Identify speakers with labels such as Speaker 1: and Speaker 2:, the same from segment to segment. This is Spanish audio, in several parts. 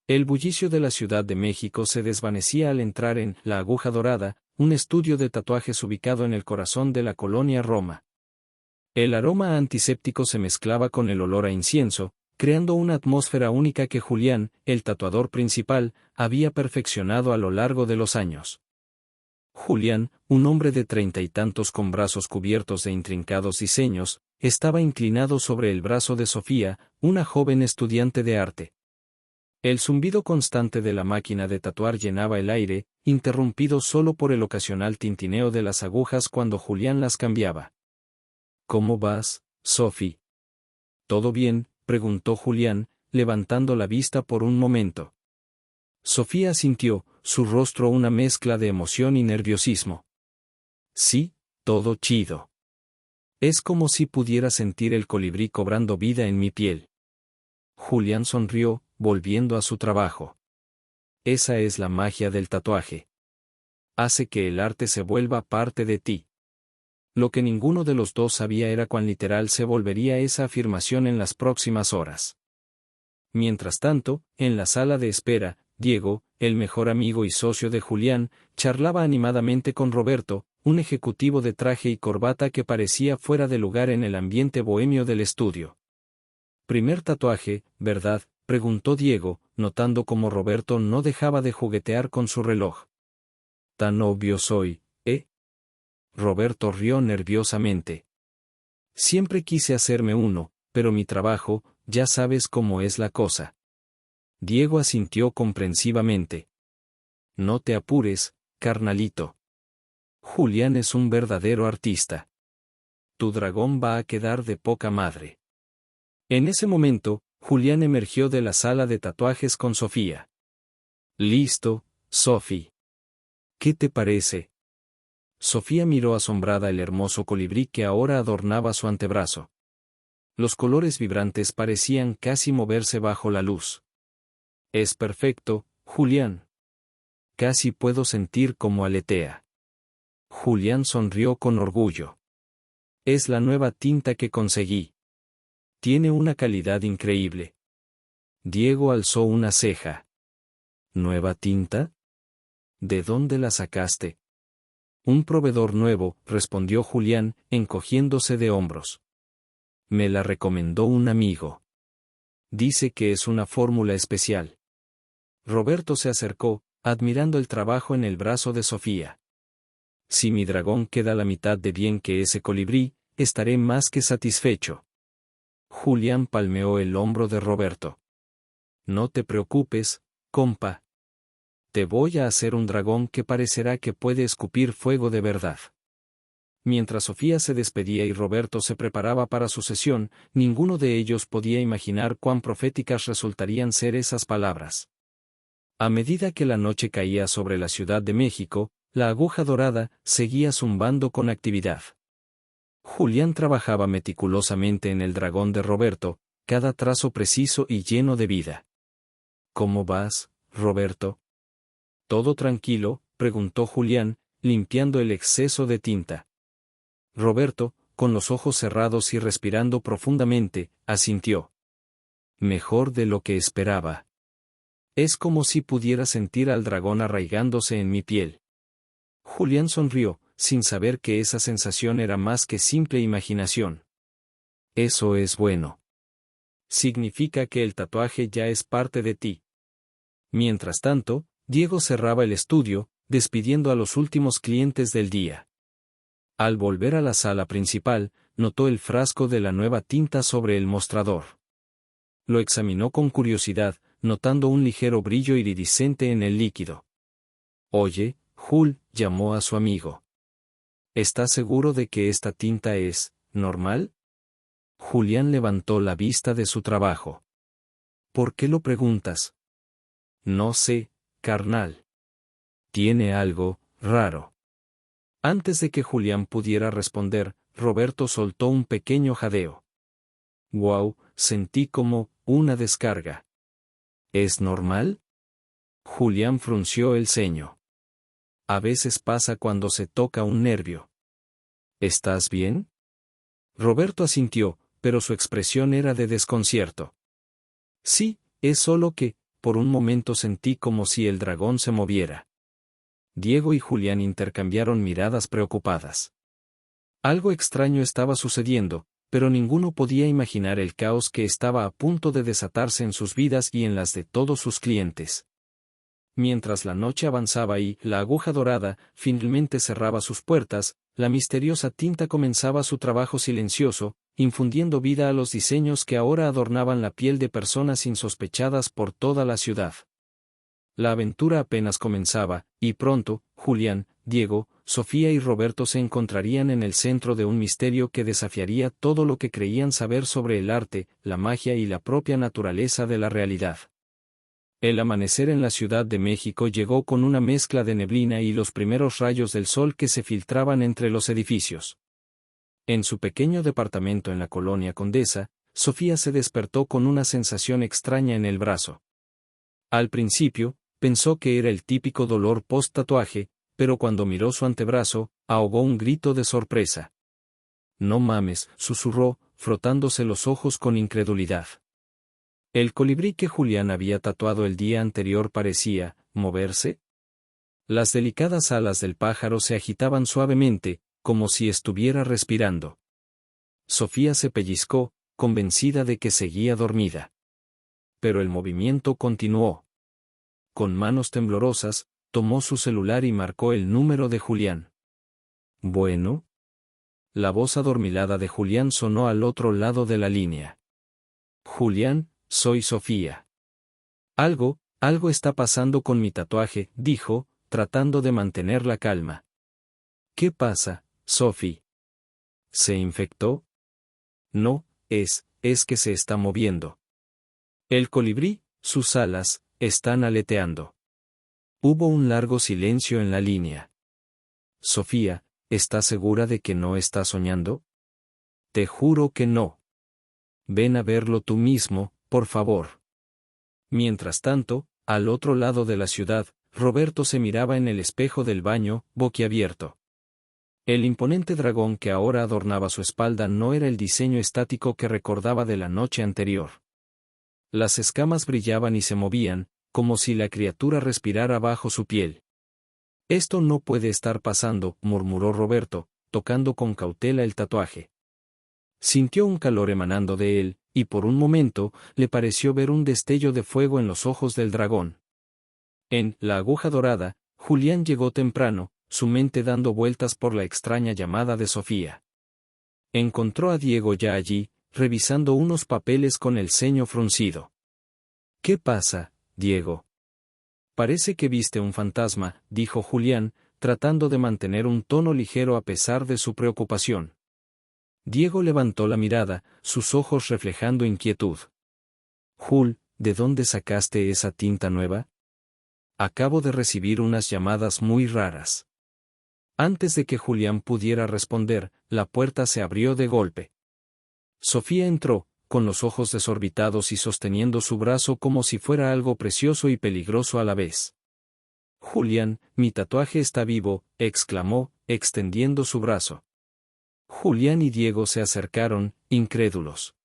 Speaker 1: El bullicio de la Ciudad de México se desvanecía al entrar en La Aguja Dorada, un estudio de tatuajes ubicado en el corazón de la colonia Roma. El aroma antiséptico se mezclaba con el olor a incienso, creando una atmósfera única que Julián, el tatuador principal, había perfeccionado a lo largo de los años. Julián, un hombre de 30 y tantos con brazos cubiertos de intrincados diseños, estaba inclinado sobre el brazo de Sofía, una joven estudiante de arte. El zumbido constante de la máquina de tatuar llenaba el aire, interrumpido solo por el ocasional tintineo de las agujas cuando Julián las cambiaba. ¿Cómo vas, Sophie? ¿Todo bien?, preguntó Julián, levantando la vista por un momento. Sofía asintió, su rostro una mezcla de emoción y nerviosismo. Sí, todo chido. Es como si pudiera sentir el colibrí cobrando vida en mi piel. Julián sonrió, volviendo a su trabajo. Esa es la magia del tatuaje. Hace que el arte se vuelva parte de ti. Lo que ninguno de los dos sabía era cuán literal se volvería esa afirmación en las próximas horas. Mientras tanto, en la sala de espera, Diego, el mejor amigo y socio de Julián, charlaba animadamente con Roberto, un ejecutivo de traje y corbata que parecía fuera de lugar en el ambiente bohemio del estudio. «Primer tatuaje, ¿verdad?», preguntó Diego, notando cómo Roberto no dejaba de juguetear con su reloj. «Tan obvio soy, ¿eh?». Roberto rió nerviosamente. «Siempre quise hacerme uno, pero mi trabajo, ya sabes cómo es la cosa». Diego asintió comprensivamente. «No te apures, carnalito. Julián es un verdadero artista. Tu dragón va a quedar de poca madre». En ese momento, Julián emergió de la sala de tatuajes con Sofía. «Listo, Sophie. ¿Qué te parece?». Sofía miró asombrada el hermoso colibrí que ahora adornaba su antebrazo. Los colores vibrantes parecían casi moverse bajo la luz. «Es perfecto, Julián. Casi puedo sentir cómo aletea». Julián sonrió con orgullo. «Es la nueva tinta que conseguí. Tiene una calidad increíble». Diego alzó una ceja. «¿Nueva tinta? ¿De dónde la sacaste?». «Un proveedor nuevo», respondió Julián, encogiéndose de hombros. «Me la recomendó un amigo. Dice que es una fórmula especial». Roberto se acercó, admirando el trabajo en el brazo de Sofía. «Si mi dragón queda la mitad de bien que ese colibrí, estaré más que satisfecho». Julián palmeó el hombro de Roberto. «No te preocupes, compa. Te voy a hacer un dragón que parecerá que puede escupir fuego de verdad». Mientras Sofía se despedía y Roberto se preparaba para su sesión, ninguno de ellos podía imaginar cuán proféticas resultarían ser esas palabras. A medida que la noche caía sobre la Ciudad de México, la Aguja Dorada seguía zumbando con actividad. Julián trabajaba meticulosamente en el dragón de Roberto, cada trazo preciso y lleno de vida. «¿Cómo vas, Roberto?». «¿Todo tranquilo?», preguntó Julián, limpiando el exceso de tinta. Roberto, con los ojos cerrados y respirando profundamente, asintió. «Mejor de lo que esperaba. Es como si pudiera sentir al dragón arraigándose en mi piel». Julián sonrió, sin saber que esa sensación era más que simple imaginación. «Eso es bueno. Significa que el tatuaje ya es parte de ti». Mientras tanto, Diego cerraba el estudio, despidiendo a los últimos clientes del día. Al volver a la sala principal, notó el frasco de la nueva tinta sobre el mostrador. Lo examinó con curiosidad, notando un ligero brillo iridiscente en el líquido. «Oye, Jul», llamó a su amigo. «¿Estás seguro de que esta tinta es normal?». Julián levantó la vista de su trabajo. «¿Por qué lo preguntas?». «No sé, carnal. Tiene algo raro». Antes de que Julián pudiera responder, Roberto soltó un pequeño jadeo. «Guau», sentí como una descarga. «¿Es normal?». Julián frunció el ceño. «A veces pasa cuando se toca un nervio». «¿Estás bien?». Roberto asintió, pero su expresión era de desconcierto. «Sí, es solo que, por un momento sentí como si el dragón se moviera. Diego y Julián intercambiaron miradas preocupadas. Algo extraño estaba sucediendo, pero ninguno podía imaginar el caos que estaba a punto de desatarse en sus vidas y en las de todos sus clientes. Mientras la noche avanzaba y la aguja dorada finalmente cerraba sus puertas, la misteriosa tinta comenzaba su trabajo silencioso, infundiendo vida a los diseños que ahora adornaban la piel de personas insospechadas por toda la ciudad. La aventura apenas comenzaba, y pronto, Julián, Diego, Sofía y Roberto se encontrarían en el centro de un misterio que desafiaría todo lo que creían saber sobre el arte, la magia y la propia naturaleza de la realidad. El amanecer en la Ciudad de México llegó con una mezcla de neblina y los primeros rayos del sol que se filtraban entre los edificios. En su pequeño departamento en la colonia Condesa, Sofía se despertó con una sensación extraña en el brazo. Al principio, pensó que era el típico dolor post-tatuaje, pero cuando miró su antebrazo, ahogó un grito de sorpresa. «No mames», susurró, frotándose los ojos con incredulidad. El colibrí que Julián había tatuado el día anterior parecía moverse. Las delicadas alas del pájaro se agitaban suavemente, como si estuviera respirando. Sofía se pellizcó, convencida de que seguía dormida. Pero el movimiento continuó. Con manos temblorosas, tomó su celular y marcó el número de Julián. «Bueno». La voz adormilada de Julián sonó al otro lado de la línea. «Julián, soy Sofía». Algo está pasando con mi tatuaje», dijo, tratando de mantener la calma. «¿Qué pasa, Sophie? ¿Se infectó?» «No, es que se está moviendo. El colibrí, sus alas, están aleteando». Hubo un largo silencio en la línea. «Sofía, ¿estás segura de que no estás soñando?» «Te juro que no. Ven a verlo tú mismo, por favor». Mientras tanto, al otro lado de la ciudad, Roberto se miraba en el espejo del baño, boquiabierto. El imponente dragón que ahora adornaba su espalda no era el diseño estático que recordaba de la noche anterior. Las escamas brillaban y se movían, como si la criatura respirara bajo su piel. «Esto no puede estar pasando», murmuró Roberto, tocando con cautela el tatuaje. Sintió un calor emanando de él, y por un momento, le pareció ver un destello de fuego en los ojos del dragón. En la aguja dorada, Julián llegó temprano, su mente dando vueltas por la extraña llamada de Sofía. Encontró a Diego ya allí, revisando unos papeles con el ceño fruncido. «¿Qué pasa, Diego?» «Parece que viste un fantasma», dijo Julián, tratando de mantener un tono ligero a pesar de su preocupación. Diego levantó la mirada, sus ojos reflejando inquietud. «Jul, ¿de dónde sacaste esa tinta nueva?» «Acabo de recibir unas llamadas muy raras». Antes de que Julián pudiera responder, la puerta se abrió de golpe. Sofía entró, con los ojos desorbitados y sosteniendo su brazo como si fuera algo precioso y peligroso a la vez. «Julián, mi tatuaje está vivo», exclamó, extendiendo su brazo. Julián y Diego se acercaron, incrédulos.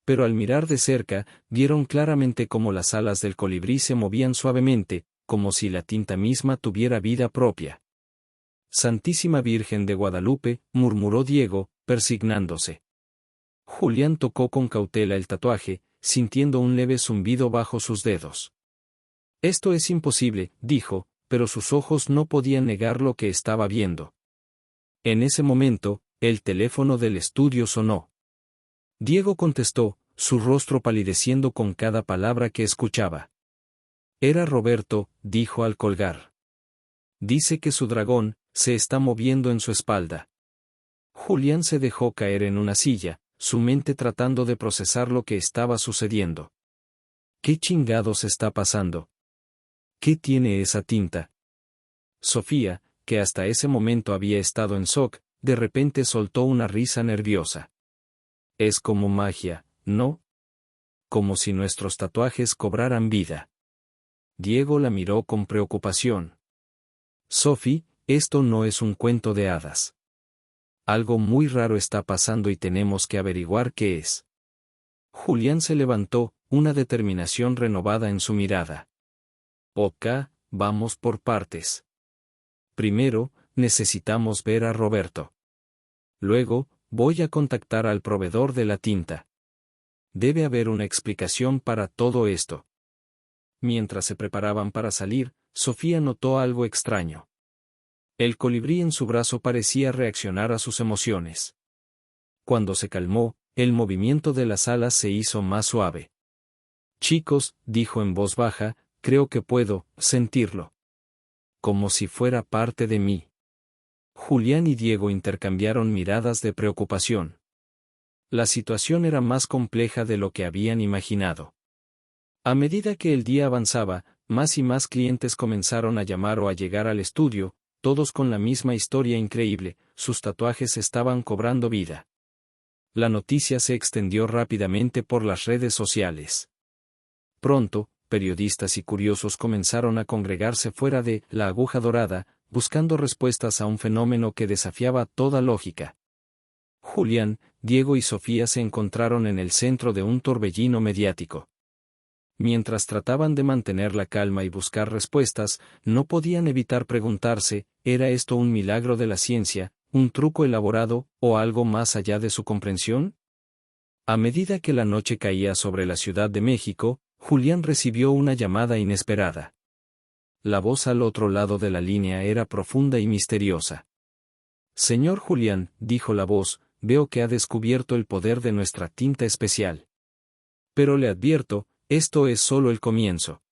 Speaker 1: Pero al mirar de cerca, vieron claramente cómo las alas del colibrí se movían suavemente, como si la tinta misma tuviera vida propia. «Santísima Virgen de Guadalupe», murmuró Diego, persignándose. Julián tocó con cautela el tatuaje, sintiendo un leve zumbido bajo sus dedos. «Esto es imposible», dijo, pero sus ojos no podían negar lo que estaba viendo. En ese momento, el teléfono del estudio sonó. Diego contestó, su rostro palideciendo con cada palabra que escuchaba. «Era Roberto», dijo al colgar. «Dice que su dragón se está moviendo en su espalda». Julián se dejó caer en una silla, su mente tratando de procesar lo que estaba sucediendo. «¿Qué chingados está pasando? ¿Qué tiene esa tinta?» Sofía, que hasta ese momento había estado en shock, de repente soltó una risa nerviosa. «Es como magia, ¿no? Como si nuestros tatuajes cobraran vida». Diego la miró con preocupación. «Sophie, esto no es un cuento de hadas. Algo muy raro está pasando y tenemos que averiguar qué es». Julián se levantó, una determinación renovada en su mirada. Ok, vamos por partes. Primero, necesitamos ver a Roberto. Luego, voy a contactar al proveedor de la tinta. Debe haber una explicación para todo esto. Mientras se preparaban para salir, Sofía notó algo extraño. El colibrí en su brazo parecía reaccionar a sus emociones. Cuando se calmó, el movimiento de las alas se hizo más suave. Chicos, dijo en voz baja, creo que puedo sentirlo. Como si fuera parte de mí. Julián y Diego intercambiaron miradas de preocupación. La situación era más compleja de lo que habían imaginado. A medida que el día avanzaba, más y más clientes comenzaron a llamar o a llegar al estudio, todos con la misma historia increíble, sus tatuajes estaban cobrando vida. La noticia se extendió rápidamente por las redes sociales. Pronto, periodistas y curiosos comenzaron a congregarse fuera de La Aguja Dorada, buscando respuestas a un fenómeno que desafiaba toda lógica. Julián, Diego y Sofía se encontraron en el centro de un torbellino mediático. Mientras trataban de mantener la calma y buscar respuestas, no podían evitar preguntarse, ¿era esto un milagro de la ciencia, un truco elaborado, o algo más allá de su comprensión? A medida que la noche caía sobre la Ciudad de México, Julián recibió una llamada inesperada. La voz al otro lado de la línea era profunda y misteriosa. Señor Julián, dijo la voz, veo que ha descubierto el poder de nuestra tinta especial. Pero le advierto, esto es solo el comienzo.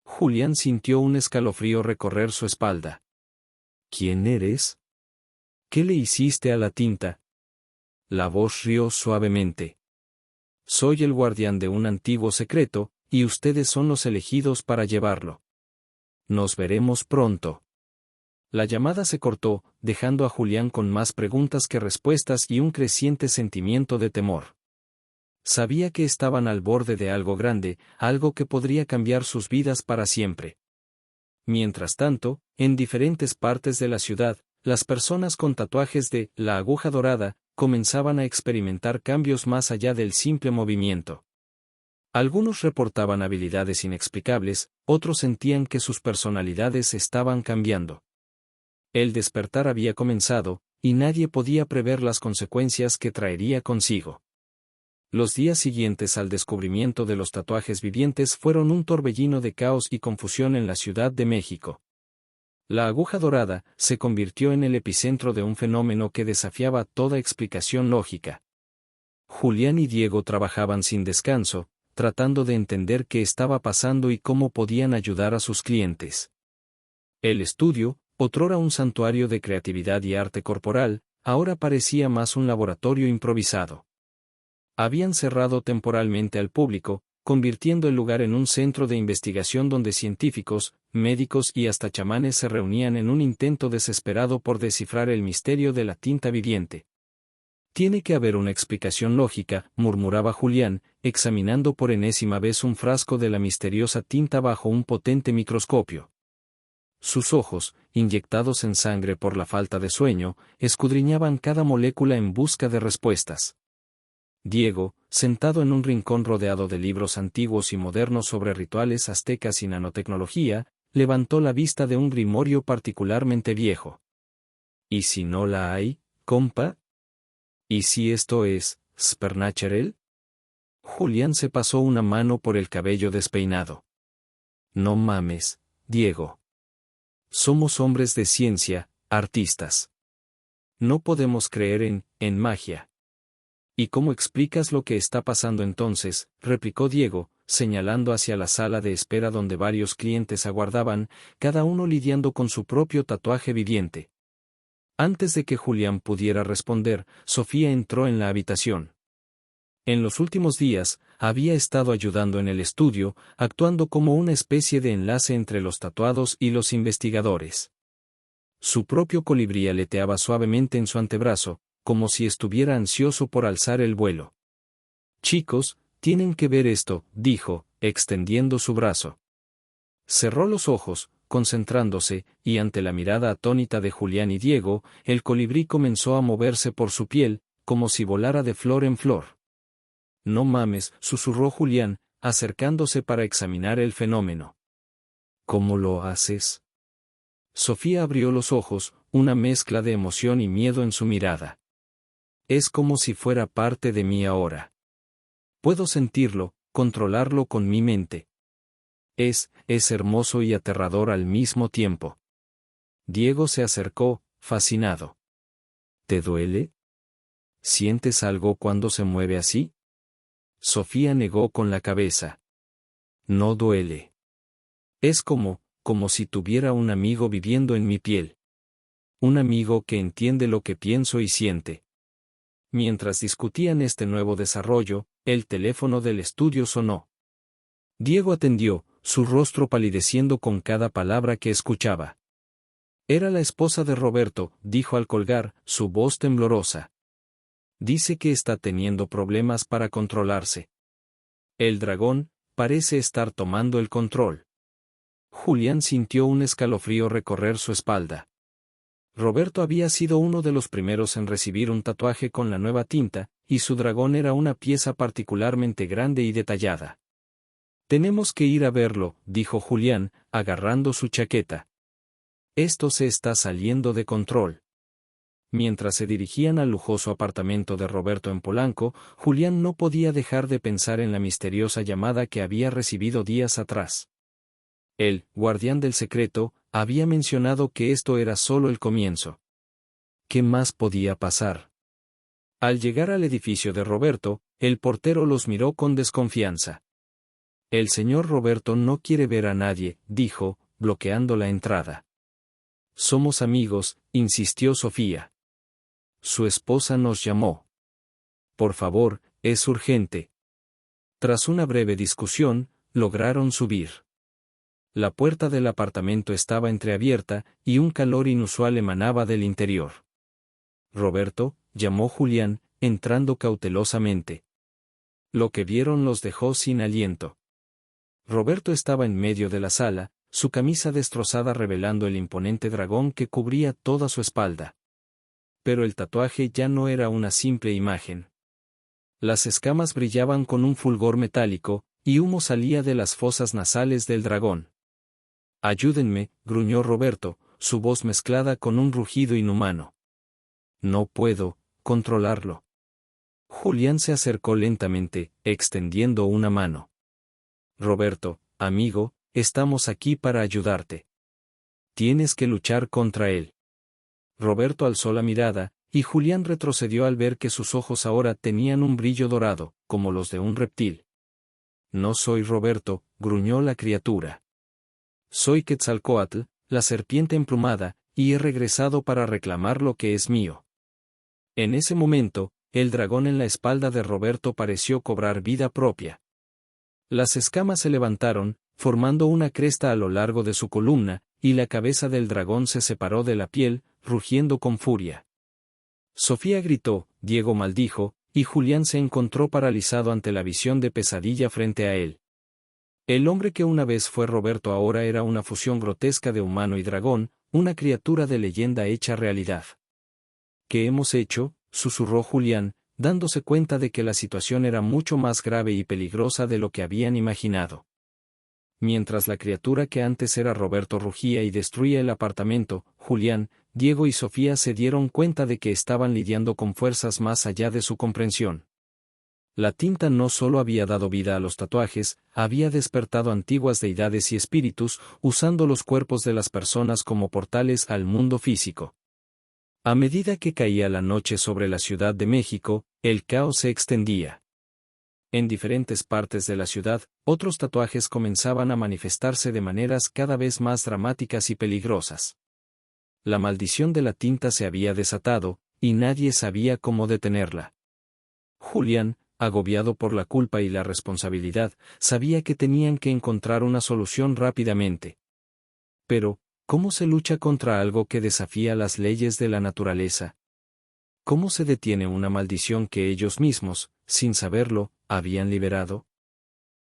Speaker 1: Julián sintió un escalofrío recorrer su espalda. ¿Quién eres? ¿Qué le hiciste a la tinta? La voz rió suavemente. Soy el guardián de un antiguo secreto, y ustedes son los elegidos para llevarlo. Nos veremos pronto. La llamada se cortó, dejando a Julián con más preguntas que respuestas y un creciente sentimiento de temor. Sabía que estaban al borde de algo grande, algo que podría cambiar sus vidas para siempre. Mientras tanto, en diferentes partes de la ciudad, las personas con tatuajes de La Aguja Dorada comenzaban a experimentar cambios más allá del simple movimiento. Algunos reportaban habilidades inexplicables, otros sentían que sus personalidades estaban cambiando. El despertar había comenzado, y nadie podía prever las consecuencias que traería consigo. Los días siguientes al descubrimiento de los tatuajes vivientes fueron un torbellino de caos y confusión en la Ciudad de México. La Aguja Dorada se convirtió en el epicentro de un fenómeno que desafiaba toda explicación lógica. Julián y Diego trabajaban sin descanso, tratando de entender qué estaba pasando y cómo podían ayudar a sus clientes. El estudio, otrora un santuario de creatividad y arte corporal, ahora parecía más un laboratorio improvisado. Habían cerrado temporalmente al público, convirtiendo el lugar en un centro de investigación donde científicos, médicos y hasta chamanes se reunían en un intento desesperado por descifrar el misterio de la tinta viviente. Tiene que haber una explicación lógica, murmuraba Julián, examinando por enésima vez un frasco de la misteriosa tinta bajo un potente microscopio. Sus ojos, inyectados en sangre por la falta de sueño, escudriñaban cada molécula en busca de respuestas. Diego, sentado en un rincón rodeado de libros antiguos y modernos sobre rituales aztecas y nanotecnología, levantó la vista de un grimorio particularmente viejo. ¿Y si no la hay, compa? ¿Y si esto es Supernatural? Julián se pasó una mano por el cabello despeinado. No mames, Diego. Somos hombres de ciencia, artistas. No podemos creer en magia. ¿Y cómo explicas lo que está pasando entonces?, replicó Diego, señalando hacia la sala de espera donde varios clientes aguardaban, cada uno lidiando con su propio tatuaje viviente. Antes de que Julián pudiera responder, Sofía entró en la habitación. En los últimos días, había estado ayudando en el estudio, actuando como una especie de enlace entre los tatuados y los investigadores. Su propio colibrí aleteaba suavemente en su antebrazo, como si estuviera ansioso por alzar el vuelo. Chicos, tienen que ver esto, dijo, extendiendo su brazo. Cerró los ojos, concentrándose, y ante la mirada atónita de Julián y Diego, el colibrí comenzó a moverse por su piel, como si volara de flor en flor. No mames, susurró Julián, acercándose para examinar el fenómeno. ¿Cómo lo haces? Sofía abrió los ojos, una mezcla de emoción y miedo en su mirada. Es como si fuera parte de mí ahora. Puedo sentirlo, controlarlo con mi mente. Es hermoso y aterrador al mismo tiempo. Diego se acercó, fascinado. ¿Te duele? ¿Sientes algo cuando se mueve así? Sofía negó con la cabeza. No duele. Es como si tuviera un amigo viviendo en mi piel. Un amigo que entiende lo que pienso y siente. Mientras discutían este nuevo desarrollo, el teléfono del estudio sonó. Diego atendió, su rostro palideciendo con cada palabra que escuchaba. Era la esposa de Roberto, dijo al colgar, su voz temblorosa. Dice que está teniendo problemas para controlarse. El dragón parece estar tomando el control. Julián sintió un escalofrío recorrer su espalda. Roberto había sido uno de los primeros en recibir un tatuaje con la nueva tinta, y su dragón era una pieza particularmente grande y detallada. Tenemos que ir a verlo, dijo Julián, agarrando su chaqueta. Esto se está saliendo de control. Mientras se dirigían al lujoso apartamento de Roberto en Polanco, Julián no podía dejar de pensar en la misteriosa llamada que había recibido días atrás. El guardián del secreto había mencionado que esto era solo el comienzo. ¿Qué más podía pasar? Al llegar al edificio de Roberto, el portero los miró con desconfianza. El señor Roberto no quiere ver a nadie, dijo, bloqueando la entrada. Somos amigos, insistió Sofía. Su esposa nos llamó. Por favor, es urgente. Tras una breve discusión, lograron subir. La puerta del apartamento estaba entreabierta, y un calor inusual emanaba del interior. Roberto, llamó Julián, entrando cautelosamente. Lo que vieron los dejó sin aliento. Roberto estaba en medio de la sala, su camisa destrozada revelando el imponente dragón que cubría toda su espalda. Pero el tatuaje ya no era una simple imagen. Las escamas brillaban con un fulgor metálico, y humo salía de las fosas nasales del dragón. Ayúdenme, gruñó Roberto, su voz mezclada con un rugido inhumano. No puedo controlarlo. Julián se acercó lentamente, extendiendo una mano. Roberto, amigo, estamos aquí para ayudarte. Tienes que luchar contra él. Roberto alzó la mirada, y Julián retrocedió al ver que sus ojos ahora tenían un brillo dorado, como los de un reptil. No soy Roberto, gruñó la criatura. Soy Quetzalcóatl, la serpiente emplumada, y he regresado para reclamar lo que es mío. En ese momento, el dragón en la espalda de Roberto pareció cobrar vida propia. Las escamas se levantaron, formando una cresta a lo largo de su columna, y la cabeza del dragón se separó de la piel, rugiendo con furia. Sofía gritó, Diego maldijo, y Julián se encontró paralizado ante la visión de pesadilla frente a él. El hombre que una vez fue Roberto ahora era una fusión grotesca de humano y dragón, una criatura de leyenda hecha realidad. ¿Qué hemos hecho?, susurró Julián, dándose cuenta de que la situación era mucho más grave y peligrosa de lo que habían imaginado. Mientras la criatura que antes era Roberto rugía y destruía el apartamento, Julián, Diego y Sofía se dieron cuenta de que estaban lidiando con fuerzas más allá de su comprensión. La tinta no solo había dado vida a los tatuajes, había despertado antiguas deidades y espíritus, usando los cuerpos de las personas como portales al mundo físico. A medida que caía la noche sobre la Ciudad de México, el caos se extendía. En diferentes partes de la ciudad, otros tatuajes comenzaban a manifestarse de maneras cada vez más dramáticas y peligrosas. La maldición de la tinta se había desatado, y nadie sabía cómo detenerla. Julián, agobiado por la culpa y la responsabilidad, sabía que tenían que encontrar una solución rápidamente. Pero, ¿cómo se lucha contra algo que desafía las leyes de la naturaleza? ¿Cómo se detiene una maldición que ellos mismos, sin saberlo, habían liberado?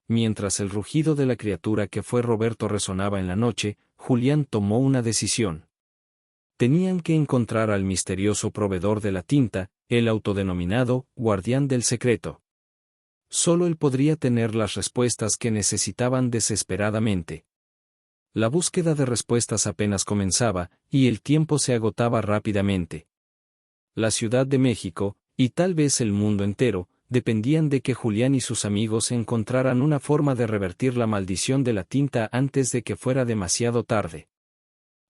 Speaker 1: Mientras el rugido de la criatura que fue Roberto resonaba en la noche, Julián tomó una decisión. Tenían que encontrar al misterioso proveedor de la tinta, el autodenominado guardián del secreto. Solo él podría tener las respuestas que necesitaban desesperadamente. La búsqueda de respuestas apenas comenzaba, y el tiempo se agotaba rápidamente. La Ciudad de México, y tal vez el mundo entero, dependían de que Julián y sus amigos encontraran una forma de revertir la maldición de la tinta antes de que fuera demasiado tarde.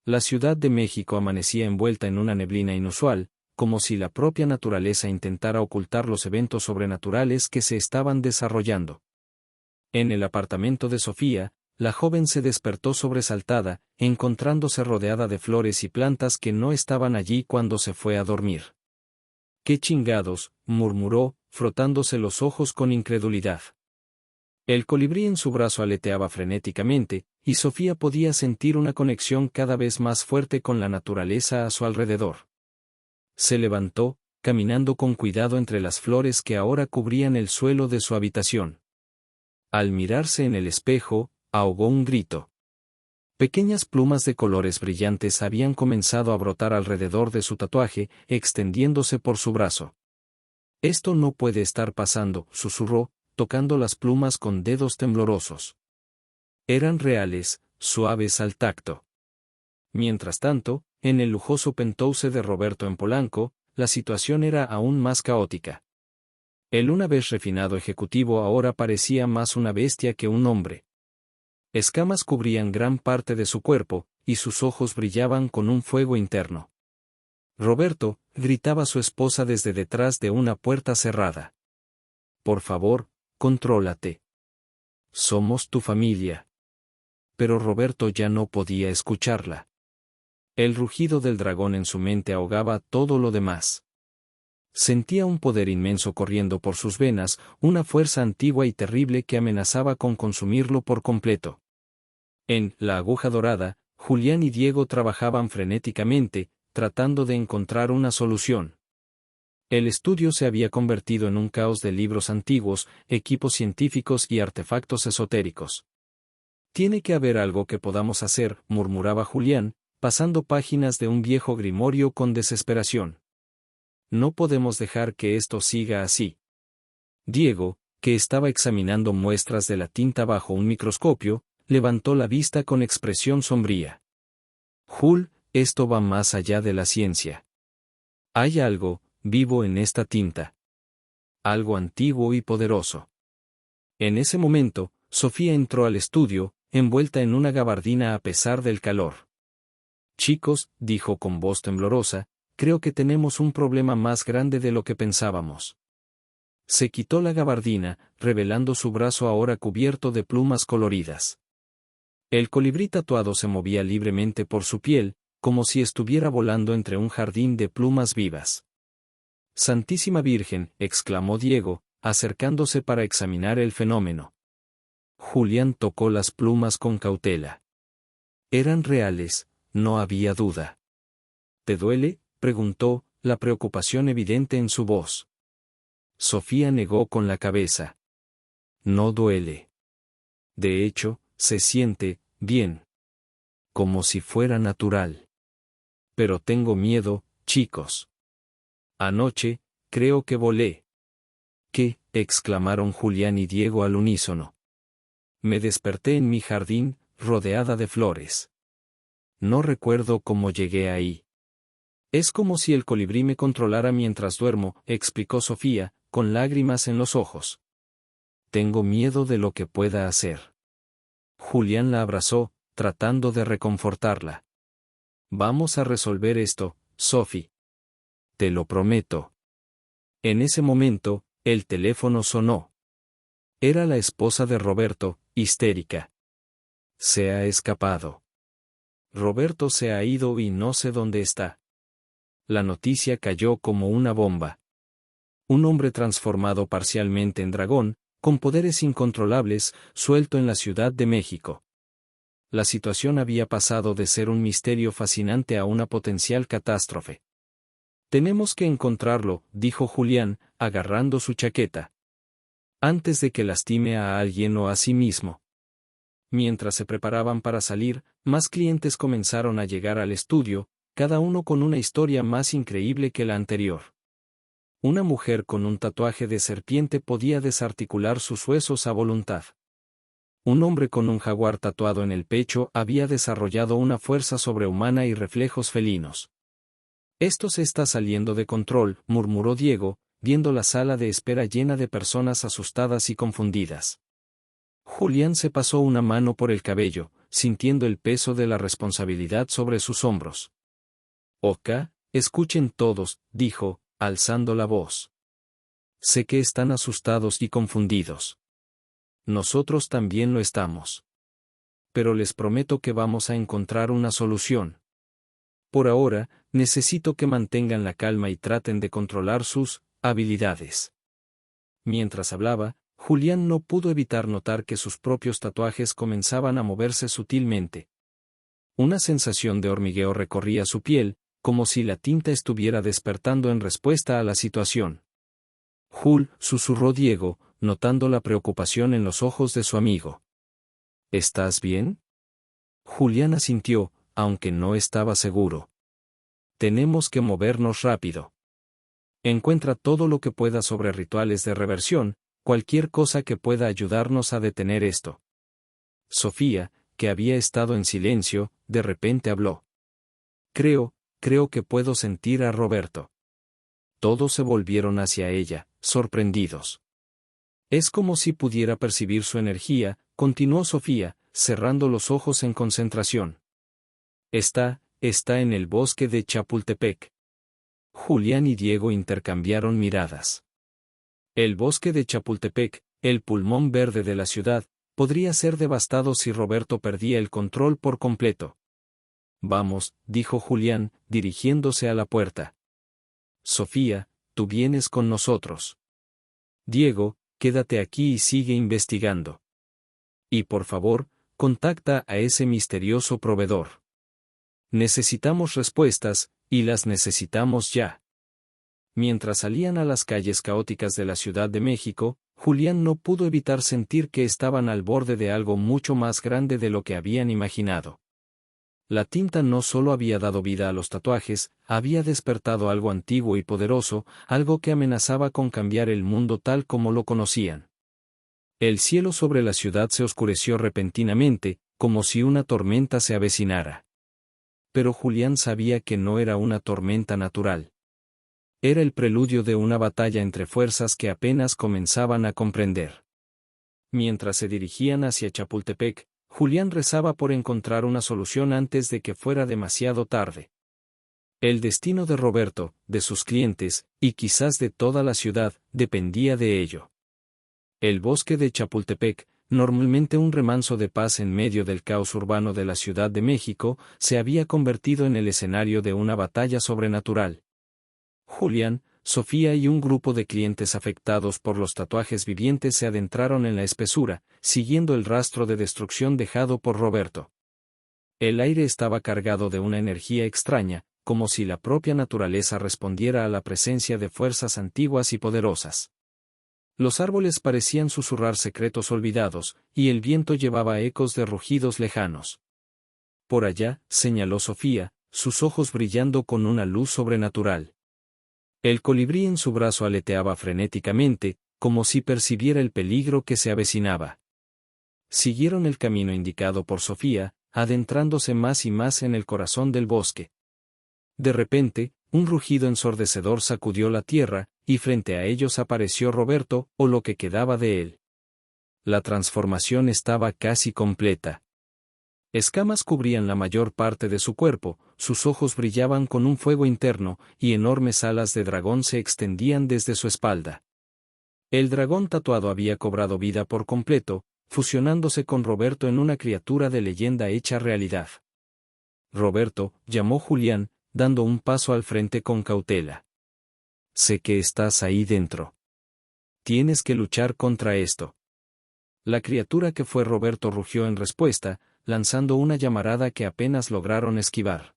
Speaker 1: La Ciudad de México amanecía envuelta en una neblina inusual, como si la propia naturaleza intentara ocultar los eventos sobrenaturales que se estaban desarrollando. En el apartamento de Sofía, la joven se despertó sobresaltada, encontrándose rodeada de flores y plantas que no estaban allí cuando se fue a dormir. ¡Qué chingados!, murmuró, frotándose los ojos con incredulidad. El colibrí en su brazo aleteaba frenéticamente, y Sofía podía sentir una conexión cada vez más fuerte con la naturaleza a su alrededor. Se levantó, caminando con cuidado entre las flores que ahora cubrían el suelo de su habitación. Al mirarse en el espejo, ahogó un grito. Pequeñas plumas de colores brillantes habían comenzado a brotar alrededor de su tatuaje, extendiéndose por su brazo. «Esto no puede estar pasando», susurró, tocando las plumas con dedos temblorosos. Eran reales, suaves al tacto. Mientras tanto, en el lujoso penthouse de Roberto en Polanco, la situación era aún más caótica. El una vez refinado ejecutivo ahora parecía más una bestia que un hombre. Escamas cubrían gran parte de su cuerpo, y sus ojos brillaban con un fuego interno. «Roberto», gritaba su esposa desde detrás de una puerta cerrada. «Por favor, contrólate. Somos tu familia». Pero Roberto ya no podía escucharla. El rugido del dragón en su mente ahogaba todo lo demás. Sentía un poder inmenso corriendo por sus venas, una fuerza antigua y terrible que amenazaba con consumirlo por completo. En La Aguja Dorada, Julián y Diego trabajaban frenéticamente, tratando de encontrar una solución. El estudio se había convertido en un caos de libros antiguos, equipos científicos y artefactos esotéricos. «Tiene que haber algo que podamos hacer», murmuraba Julián, pasando páginas de un viejo grimorio con desesperación. «No podemos dejar que esto siga así». Diego, que estaba examinando muestras de la tinta bajo un microscopio, levantó la vista con expresión sombría. «Jul, esto va más allá de la ciencia. Hay algo vivo en esta tinta. Algo antiguo y poderoso». En ese momento, Sofía entró al estudio, envuelta en una gabardina a pesar del calor. «Chicos», dijo con voz temblorosa, «creo que tenemos un problema más grande de lo que pensábamos». Se quitó la gabardina, revelando su brazo ahora cubierto de plumas coloridas. El colibrí tatuado se movía libremente por su piel, como si estuviera volando entre un jardín de plumas vivas. «Santísima Virgen», exclamó Diego, acercándose para examinar el fenómeno. Julián tocó las plumas con cautela. Eran reales, no había duda. «¿Te duele?», preguntó, la preocupación evidente en su voz. Sofía negó con la cabeza. «No duele. De hecho, se siente bien. Como si fuera natural. Pero tengo miedo, chicos. Anoche, creo que volé». «¿Qué?», exclamaron Julián y Diego al unísono. «Me desperté en mi jardín, rodeada de flores. No recuerdo cómo llegué ahí. Es como si el colibrí me controlara mientras duermo», explicó Sofía, con lágrimas en los ojos. «Tengo miedo de lo que pueda hacer». Julián la abrazó, tratando de reconfortarla. «Vamos a resolver esto, Sophie. Te lo prometo». En ese momento, el teléfono sonó. Era la esposa de Roberto, histérica. «Se ha escapado. Roberto se ha ido y no sé dónde está». La noticia cayó como una bomba. Un hombre transformado parcialmente en dragón, con poderes incontrolables, suelto en la Ciudad de México. La situación había pasado de ser un misterio fascinante a una potencial catástrofe. «Tenemos que encontrarlo», dijo Julián, agarrando su chaqueta. «Antes de que lastime a alguien o a sí mismo». Mientras se preparaban para salir, más clientes comenzaron a llegar al estudio, cada uno con una historia más increíble que la anterior. Una mujer con un tatuaje de serpiente podía desarticular sus huesos a voluntad. Un hombre con un jaguar tatuado en el pecho había desarrollado una fuerza sobrehumana y reflejos felinos. Esto se está saliendo de control, murmuró Diego, viendo la sala de espera llena de personas asustadas y confundidas. Julián se pasó una mano por el cabello, sintiendo el peso de la responsabilidad sobre sus hombros. Oka, escuchen todos, dijo, alzando la voz. Sé que están asustados y confundidos. Nosotros también lo estamos. Pero les prometo que vamos a encontrar una solución. Por ahora, necesito que mantengan la calma y traten de controlar sus habilidades. Mientras hablaba, Julián no pudo evitar notar que sus propios tatuajes comenzaban a moverse sutilmente. Una sensación de hormigueo recorría su piel, como si la tinta estuviera despertando en respuesta a la situación. Jul, susurró Diego, notando la preocupación en los ojos de su amigo. ¿Estás bien? Julián asintió, aunque no estaba seguro. Tenemos que movernos rápido. Encuentra todo lo que pueda sobre rituales de reversión, cualquier cosa que pueda ayudarnos a detener esto. Sofía, que había estado en silencio, de repente habló. Creo que puedo sentir a Roberto. Todos se volvieron hacia ella, sorprendidos. Es como si pudiera percibir su energía, continuó Sofía, cerrando los ojos en concentración. Está en el bosque de Chapultepec. Julián y Diego intercambiaron miradas. El bosque de Chapultepec, el pulmón verde de la ciudad, podría ser devastado si Roberto perdía el control por completo. Vamos, dijo Julián, dirigiéndose a la puerta. Sofía, tú vienes con nosotros. Diego, quédate aquí y sigue investigando. Y por favor, contacta a ese misterioso proveedor. Necesitamos respuestas, y las necesitamos ya. Mientras salían a las calles caóticas de la Ciudad de México, Julián no pudo evitar sentir que estaban al borde de algo mucho más grande de lo que habían imaginado. La tinta no solo había dado vida a los tatuajes, había despertado algo antiguo y poderoso, algo que amenazaba con cambiar el mundo tal como lo conocían. El cielo sobre la ciudad se oscureció repentinamente, como si una tormenta se avecinara. Pero Julián sabía que no era una tormenta natural. Era el preludio de una batalla entre fuerzas que apenas comenzaban a comprender. Mientras se dirigían hacia Chapultepec, Julián rezaba por encontrar una solución antes de que fuera demasiado tarde. El destino de Roberto, de sus clientes, y quizás de toda la ciudad, dependía de ello. El bosque de Chapultepec, normalmente un remanso de paz en medio del caos urbano de la Ciudad de México, se había convertido en el escenario de una batalla sobrenatural. Julián, Sofía y un grupo de clientes afectados por los tatuajes vivientes se adentraron en la espesura, siguiendo el rastro de destrucción dejado por Roberto. El aire estaba cargado de una energía extraña, como si la propia naturaleza respondiera a la presencia de fuerzas antiguas y poderosas. Los árboles parecían susurrar secretos olvidados, y el viento llevaba ecos de rugidos lejanos. Por allá, señaló Sofía, sus ojos brillando con una luz sobrenatural. El colibrí en su brazo aleteaba frenéticamente, como si percibiera el peligro que se avecinaba. Siguieron el camino indicado por Sofía, adentrándose más y más en el corazón del bosque. De repente, un rugido ensordecedor sacudió la tierra, y frente a ellos apareció Roberto, o lo que quedaba de él. La transformación estaba casi completa. Escamas cubrían la mayor parte de su cuerpo, sus ojos brillaban con un fuego interno, y enormes alas de dragón se extendían desde su espalda. El dragón tatuado había cobrado vida por completo, fusionándose con Roberto en una criatura de leyenda hecha realidad. Roberto, llamó Julián, dando un paso al frente con cautela. Sé que estás ahí dentro. Tienes que luchar contra esto. La criatura que fue Roberto rugió en respuesta, lanzando una llamarada que apenas lograron esquivar.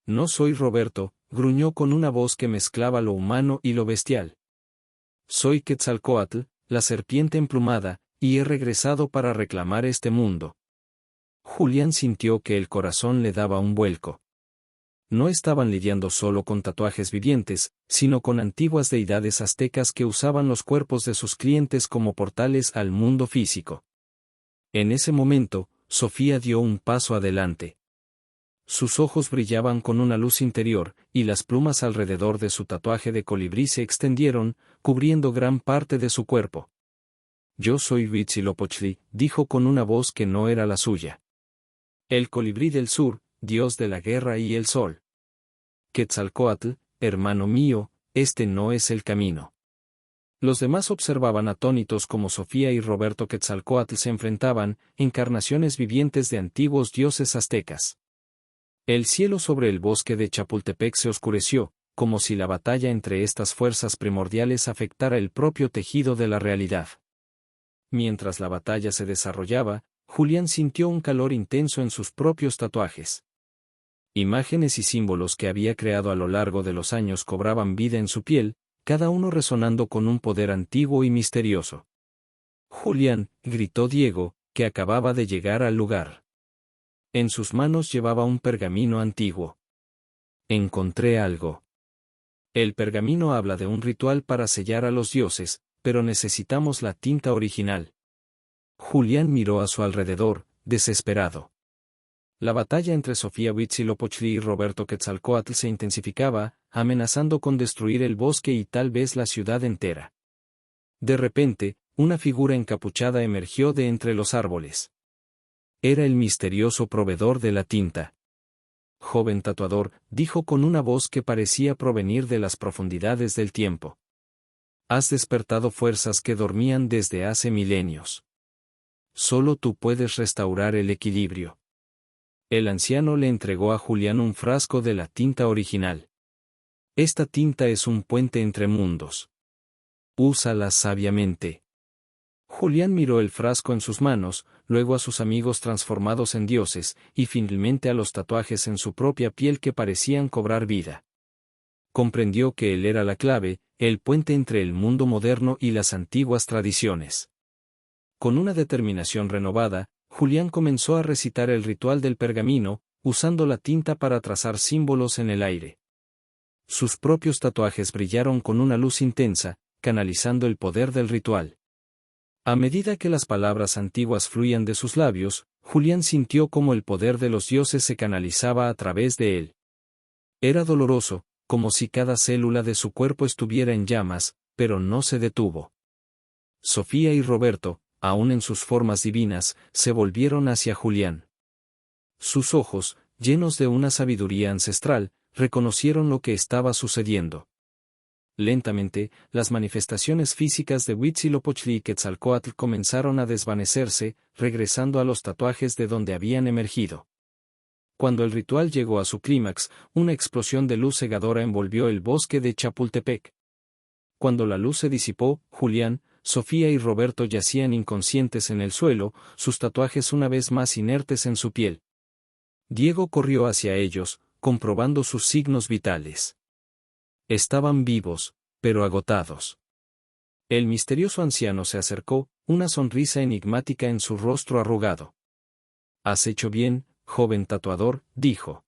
Speaker 1: No soy Roberto, gruñó con una voz que mezclaba lo humano y lo bestial. Soy Quetzalcóatl, la serpiente emplumada, y he regresado para reclamar este mundo. Julián sintió que el corazón le daba un vuelco. No estaban lidiando solo con tatuajes vivientes, sino con antiguas deidades aztecas que usaban los cuerpos de sus clientes como portales al mundo físico. En ese momento, Sofía dio un paso adelante. Sus ojos brillaban con una luz interior, y las plumas alrededor de su tatuaje de colibrí se extendieron, cubriendo gran parte de su cuerpo. Yo soy Huitzilopochtli, dijo con una voz que no era la suya. El colibrí del sur, dios de la guerra y el sol. Quetzalcóatl, hermano mío, este no es el camino. Los demás observaban atónitos como Sofía y Roberto. Quetzalcóatl se enfrentaban, encarnaciones vivientes de antiguos dioses aztecas. El cielo sobre el bosque de Chapultepec se oscureció, como si la batalla entre estas fuerzas primordiales afectara el propio tejido de la realidad. Mientras la batalla se desarrollaba, Julián sintió un calor intenso en sus propios tatuajes. Imágenes y símbolos que había creado a lo largo de los años cobraban vida en su piel, cada uno resonando con un poder antiguo y misterioso. «Julián», gritó Diego, que acababa de llegar al lugar. En sus manos llevaba un pergamino antiguo. «Encontré algo». El pergamino habla de un ritual para sellar a los dioses, pero necesitamos la tinta original. Julián miró a su alrededor, desesperado. La batalla entre Sofía Huitzilopochtli y Roberto Quetzalcóatl se intensificaba, amenazando con destruir el bosque y tal vez la ciudad entera. De repente, una figura encapuchada emergió de entre los árboles. Era el misterioso proveedor de la tinta. «Joven tatuador», dijo con una voz que parecía provenir de las profundidades del tiempo. «Has despertado fuerzas que dormían desde hace milenios. Solo tú puedes restaurar el equilibrio». El anciano le entregó a Julián un frasco de la tinta original. «Esta tinta es un puente entre mundos. Úsala sabiamente». Julián miró el frasco en sus manos, luego a sus amigos transformados en dioses, y finalmente a los tatuajes en su propia piel que parecían cobrar vida. Comprendió que él era la clave, el puente entre el mundo moderno y las antiguas tradiciones. Con una determinación renovada, Julián comenzó a recitar el ritual del pergamino, usando la tinta para trazar símbolos en el aire. Sus propios tatuajes brillaron con una luz intensa, canalizando el poder del ritual. A medida que las palabras antiguas fluían de sus labios, Julián sintió cómo el poder de los dioses se canalizaba a través de él. Era doloroso, como si cada célula de su cuerpo estuviera en llamas, pero no se detuvo. Sofía y Roberto, aún en sus formas divinas, se volvieron hacia Julián. Sus ojos, llenos de una sabiduría ancestral, reconocieron lo que estaba sucediendo. Lentamente, las manifestaciones físicas de Huitzilopochtli y Quetzalcóatl comenzaron a desvanecerse, regresando a los tatuajes de donde habían emergido. Cuando el ritual llegó a su clímax, una explosión de luz cegadora envolvió el bosque de Chapultepec. Cuando la luz se disipó, Julián, Sofía y Roberto yacían inconscientes en el suelo, sus tatuajes una vez más inertes en su piel. Diego corrió hacia ellos, comprobando sus signos vitales. Estaban vivos, pero agotados. El misterioso anciano se acercó, una sonrisa enigmática en su rostro arrugado. «Has hecho bien, joven tatuador», dijo.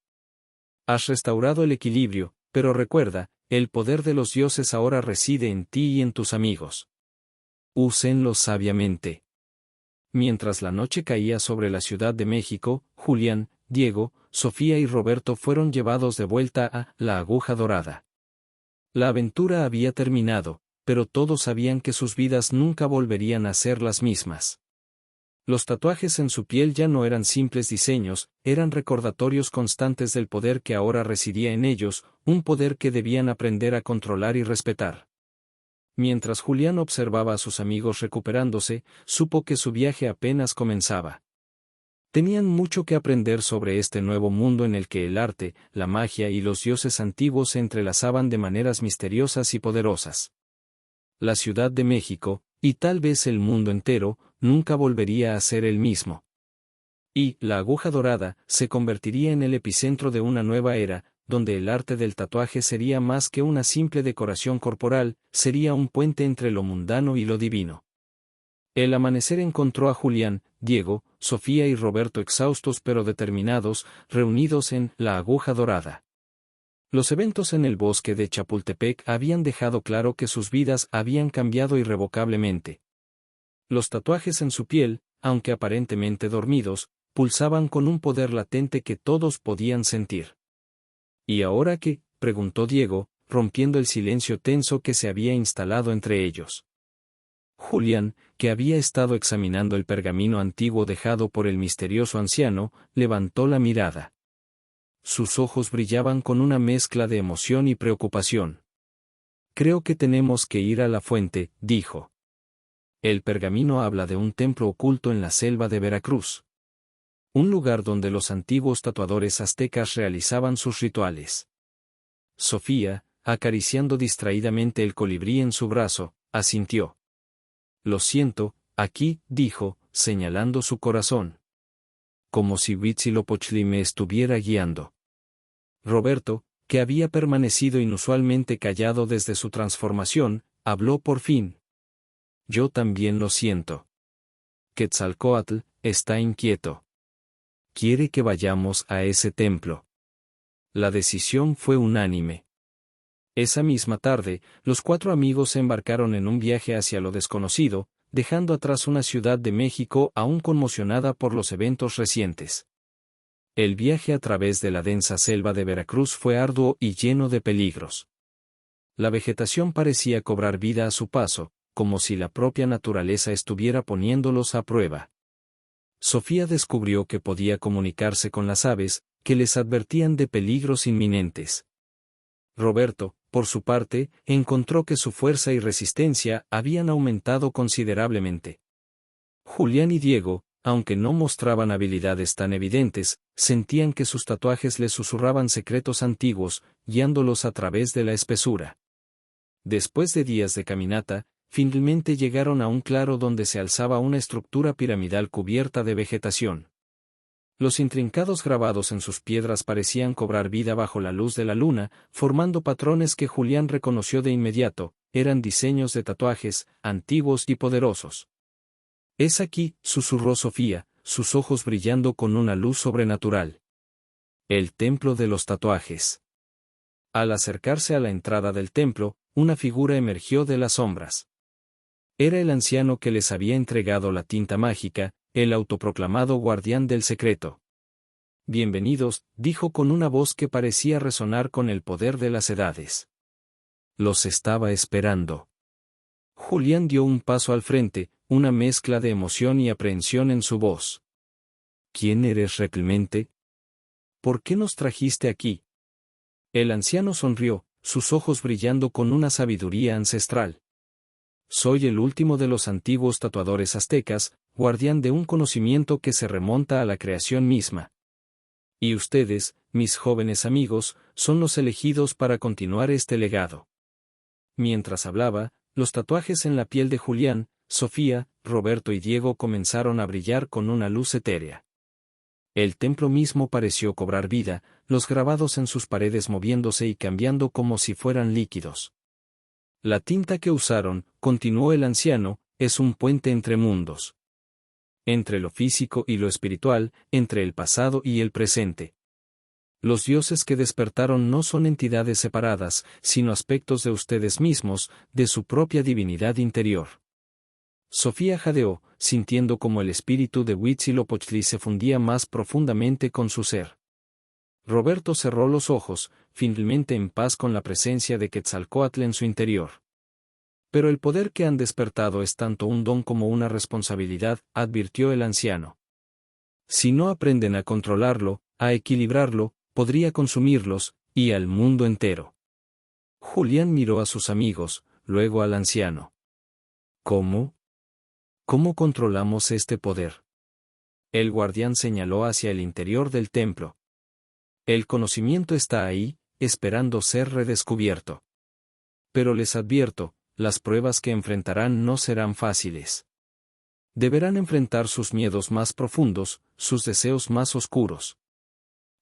Speaker 1: «Has restaurado el equilibrio, pero recuerda, el poder de los dioses ahora reside en ti y en tus amigos. Úsenlo sabiamente». Mientras la noche caía sobre la Ciudad de México, Julián, Diego, Sofía y Roberto fueron llevados de vuelta a la Aguja Dorada. La aventura había terminado, pero todos sabían que sus vidas nunca volverían a ser las mismas. Los tatuajes en su piel ya no eran simples diseños, eran recordatorios constantes del poder que ahora residía en ellos, un poder que debían aprender a controlar y respetar. Mientras Julián observaba a sus amigos recuperándose, supo que su viaje apenas comenzaba. Tenían mucho que aprender sobre este nuevo mundo en el que el arte, la magia y los dioses antiguos se entrelazaban de maneras misteriosas y poderosas. La Ciudad de México, y tal vez el mundo entero, nunca volvería a ser el mismo. Y la Aguja Dorada se convertiría en el epicentro de una nueva era, donde el arte del tatuaje sería más que una simple decoración corporal, sería un puente entre lo mundano y lo divino. El amanecer encontró a Julián, Diego, Sofía y Roberto exhaustos pero determinados, reunidos en la Aguja Dorada. Los eventos en el bosque de Chapultepec habían dejado claro que sus vidas habían cambiado irrevocablemente. Los tatuajes en su piel, aunque aparentemente dormidos, pulsaban con un poder latente que todos podían sentir. ¿Y ahora qué?, preguntó Diego, rompiendo el silencio tenso que se había instalado entre ellos. Julián, que había estado examinando el pergamino antiguo dejado por el misterioso anciano, levantó la mirada. Sus ojos brillaban con una mezcla de emoción y preocupación. Creo que tenemos que ir a la fuente, dijo. El pergamino habla de un templo oculto en la selva de Veracruz. Un lugar donde los antiguos tatuadores aztecas realizaban sus rituales. Sofía, acariciando distraídamente el colibrí en su brazo, asintió. Lo siento, aquí, dijo, señalando su corazón. Como si Huitzilopochtli me estuviera guiando. Roberto, que había permanecido inusualmente callado desde su transformación, habló por fin. Yo también lo siento. Quetzalcóatl está inquieto. Quiere que vayamos a ese templo. La decisión fue unánime. Esa misma tarde, los 4 amigos se embarcaron en un viaje hacia lo desconocido, dejando atrás una Ciudad de México aún conmocionada por los eventos recientes. El viaje a través de la densa selva de Veracruz fue arduo y lleno de peligros. La vegetación parecía cobrar vida a su paso, como si la propia naturaleza estuviera poniéndolos a prueba. Sofía descubrió que podía comunicarse con las aves, que les advertían de peligros inminentes. Roberto, por su parte, encontró que su fuerza y resistencia habían aumentado considerablemente. Julián y Diego, aunque no mostraban habilidades tan evidentes, sentían que sus tatuajes les susurraban secretos antiguos, guiándolos a través de la espesura. Después de días de caminata, finalmente llegaron a un claro donde se alzaba una estructura piramidal cubierta de vegetación. Los intrincados grabados en sus piedras parecían cobrar vida bajo la luz de la luna, formando patrones que Julián reconoció de inmediato, eran diseños de tatuajes, antiguos y poderosos. Es aquí, susurró Sofía, sus ojos brillando con una luz sobrenatural. El templo de los tatuajes. Al acercarse a la entrada del templo, una figura emergió de las sombras. Era el anciano que les había entregado la tinta mágica, el autoproclamado guardián del secreto. Bienvenidos, dijo con una voz que parecía resonar con el poder de las edades. Los estaba esperando. Julián dio un paso al frente, una mezcla de emoción y aprehensión en su voz. ¿Quién eres realmente? ¿Por qué nos trajiste aquí? El anciano sonrió, sus ojos brillando con una sabiduría ancestral. Soy el último de los antiguos tatuadores aztecas, guardián de un conocimiento que se remonta a la creación misma. Y ustedes, mis jóvenes amigos, son los elegidos para continuar este legado. Mientras hablaba, los tatuajes en la piel de Julián, Sofía, Roberto y Diego comenzaron a brillar con una luz etérea. El templo mismo pareció cobrar vida, los grabados en sus paredes moviéndose y cambiando como si fueran líquidos. La tinta que usaron, continuó el anciano, es un puente entre mundos. Entre lo físico y lo espiritual, entre el pasado y el presente. Los dioses que despertaron no son entidades separadas, sino aspectos de ustedes mismos, de su propia divinidad interior. Sofía jadeó, sintiendo como el espíritu de Huitzilopochtli se fundía más profundamente con su ser. Roberto cerró los ojos, finalmente en paz con la presencia de Quetzalcóatl en su interior. Pero el poder que han despertado es tanto un don como una responsabilidad, advirtió el anciano. Si no aprenden a controlarlo, a equilibrarlo, podría consumirlos, y al mundo entero. Julián miró a sus amigos, luego al anciano. ¿Cómo? ¿Cómo controlamos este poder? El guardián señaló hacia el interior del templo. El conocimiento está ahí, esperando ser redescubierto. Pero les advierto, las pruebas que enfrentarán no serán fáciles. Deberán enfrentar sus miedos más profundos, sus deseos más oscuros.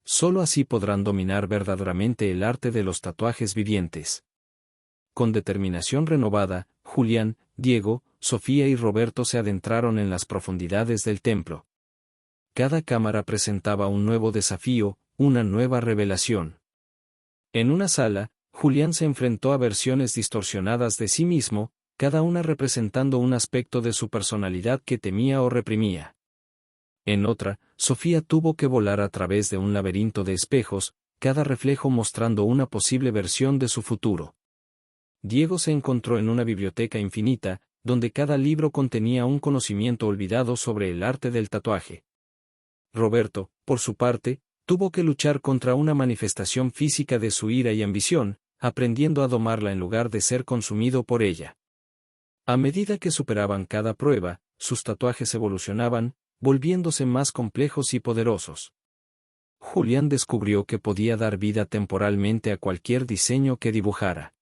Speaker 1: Solo así podrán dominar verdaderamente el arte de los tatuajes vivientes. Con determinación renovada, Julián, Diego, Sofía y Roberto se adentraron en las profundidades del templo. Cada cámara presentaba un nuevo desafío, una nueva revelación. En una sala, Julián se enfrentó a versiones distorsionadas de sí mismo, cada una representando un aspecto de su personalidad que temía o reprimía. En otra, Sofía tuvo que volar a través de un laberinto de espejos, cada reflejo mostrando una posible versión de su futuro. Diego se encontró en una biblioteca infinita, donde cada libro contenía un conocimiento olvidado sobre el arte del tatuaje. Roberto, por su parte, tuvo que luchar contra una manifestación física de su ira y ambición, aprendiendo a domarla en lugar de ser consumido por ella. A medida que superaban cada prueba, sus tatuajes evolucionaban, volviéndose más complejos y poderosos. Julián descubrió que podía dar vida temporalmente a cualquier diseño que dibujara.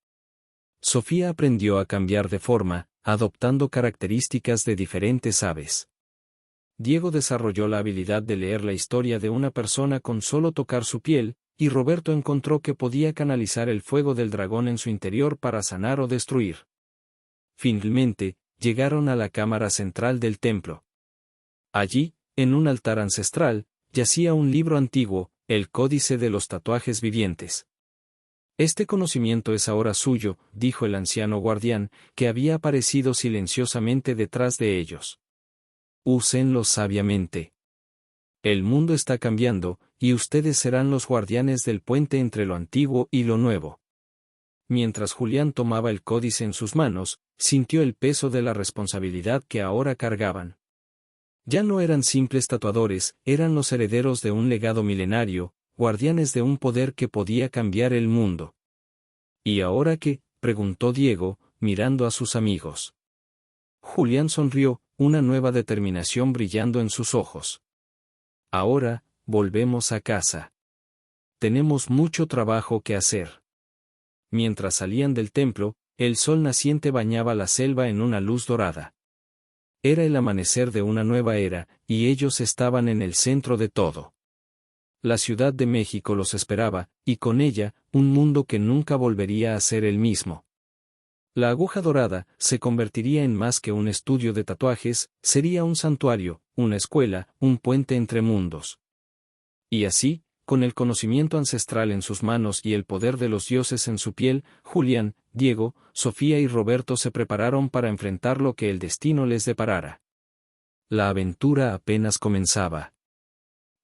Speaker 1: Sofía aprendió a cambiar de forma, adoptando características de diferentes aves. Diego desarrolló la habilidad de leer la historia de una persona con solo tocar su piel, y Roberto encontró que podía canalizar el fuego del dragón en su interior para sanar o destruir. Finalmente, llegaron a la cámara central del templo. Allí, en un altar ancestral, yacía un libro antiguo, el Códice de los Tatuajes Vivientes. Este conocimiento es ahora suyo, dijo el anciano guardián, que había aparecido silenciosamente detrás de ellos. Úsenlo sabiamente. El mundo está cambiando, y ustedes serán los guardianes del puente entre lo antiguo y lo nuevo. Mientras Julián tomaba el códice en sus manos, sintió el peso de la responsabilidad que ahora cargaban. Ya no eran simples tatuadores, eran los herederos de un legado milenario, guardianes de un poder que podía cambiar el mundo. ¿Y ahora qué?, preguntó Diego, mirando a sus amigos. Julián sonrió, una nueva determinación brillando en sus ojos. Ahora, volvemos a casa. Tenemos mucho trabajo que hacer. Mientras salían del templo, el sol naciente bañaba la selva en una luz dorada. Era el amanecer de una nueva era, y ellos estaban en el centro de todo. La Ciudad de México los esperaba, y con ella, un mundo que nunca volvería a ser el mismo. La aguja dorada se convertiría en más que un estudio de tatuajes, sería un santuario, una escuela, un puente entre mundos. Y así, con el conocimiento ancestral en sus manos y el poder de los dioses en su piel, Julián, Diego, Sofía y Roberto se prepararon para enfrentar lo que el destino les deparara. La aventura apenas comenzaba.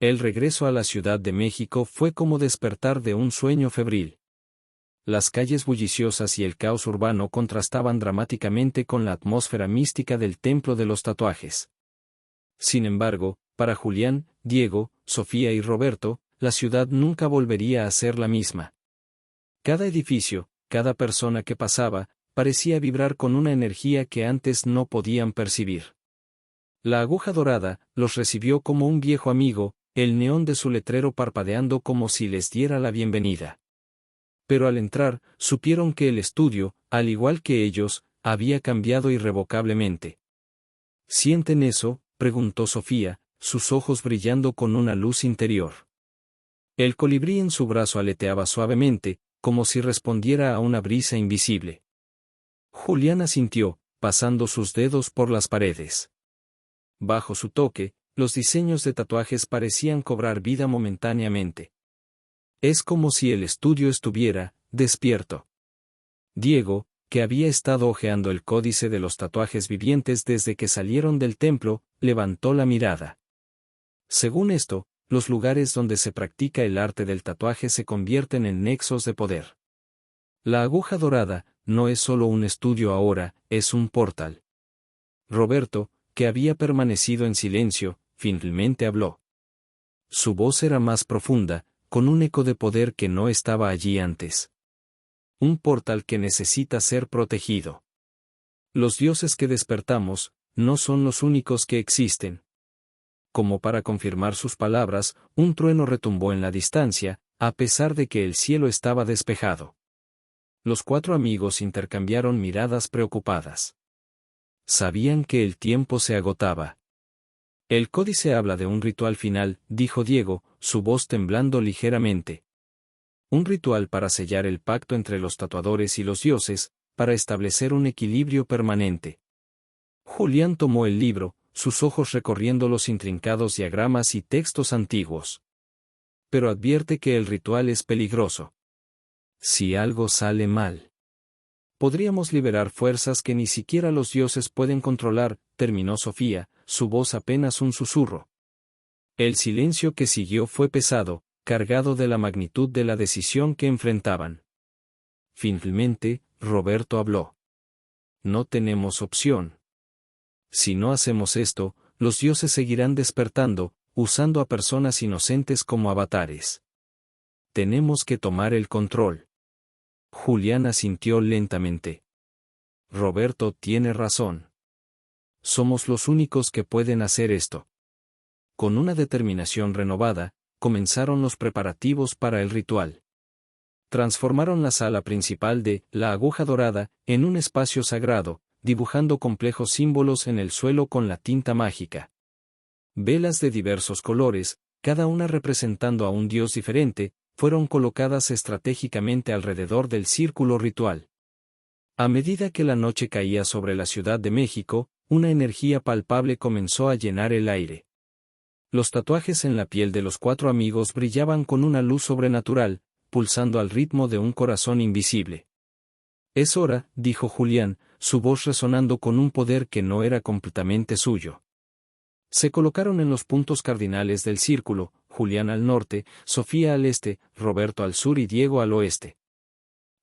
Speaker 1: El regreso a la Ciudad de México fue como despertar de un sueño febril. Las calles bulliciosas y el caos urbano contrastaban dramáticamente con la atmósfera mística del Templo de los Tatuajes. Sin embargo, para Julián, Diego, Sofía y Roberto, la ciudad nunca volvería a ser la misma. Cada edificio, cada persona que pasaba, parecía vibrar con una energía que antes no podían percibir. La aguja dorada los recibió como un viejo amigo, el neón de su letrero parpadeando como si les diera la bienvenida. Pero al entrar, supieron que el estudio, al igual que ellos, había cambiado irrevocablemente. ¿Sienten eso?, preguntó Sofía, sus ojos brillando con una luz interior. El colibrí en su brazo aleteaba suavemente, como si respondiera a una brisa invisible. Julián asintió, pasando sus dedos por las paredes. Bajo su toque, los diseños de tatuajes parecían cobrar vida momentáneamente. Es como si el estudio estuviera despierto. Diego, que había estado hojeando el códice de los tatuajes vivientes desde que salieron del templo, levantó la mirada. Según esto, los lugares donde se practica el arte del tatuaje se convierten en nexos de poder. La aguja dorada no es solo un estudio ahora, es un portal. Roberto, que había permanecido en silencio, finalmente habló. Su voz era más profunda, con un eco de poder que no estaba allí antes. Un portal que necesita ser protegido. Los dioses que despertamos, no son los únicos que existen. Como para confirmar sus palabras, un trueno retumbó en la distancia, a pesar de que el cielo estaba despejado. Los cuatro amigos intercambiaron miradas preocupadas. Sabían que el tiempo se agotaba. El códice habla de un ritual final, dijo Diego, su voz temblando ligeramente. Un ritual para sellar el pacto entre los tatuadores y los dioses, para establecer un equilibrio permanente. Julián tomó el libro, sus ojos recorriendo los intrincados diagramas y textos antiguos. Pero advierte que el ritual es peligroso. Si algo sale mal, podríamos liberar fuerzas que ni siquiera los dioses pueden controlar, terminó Sofía, su voz apenas un susurro. El silencio que siguió fue pesado, cargado de la magnitud de la decisión que enfrentaban. Finalmente, Roberto habló. No tenemos opción. Si no hacemos esto, los dioses seguirán despertando, usando a personas inocentes como avatares. Tenemos que tomar el control. Julián asintió lentamente. Roberto tiene razón. Somos los únicos que pueden hacer esto. Con una determinación renovada, comenzaron los preparativos para el ritual. Transformaron la sala principal de La Aguja Dorada en un espacio sagrado, dibujando complejos símbolos en el suelo con la tinta mágica. Velas de diversos colores, cada una representando a un dios diferente, fueron colocadas estratégicamente alrededor del círculo ritual. A medida que la noche caía sobre la Ciudad de México, una energía palpable comenzó a llenar el aire. Los tatuajes en la piel de los 4 amigos brillaban con una luz sobrenatural, pulsando al ritmo de un corazón invisible. Es hora, dijo Julián, su voz resonando con un poder que no era completamente suyo. Se colocaron en los puntos cardinales del círculo, Julián al norte, Sofía al este, Roberto al sur y Diego al oeste.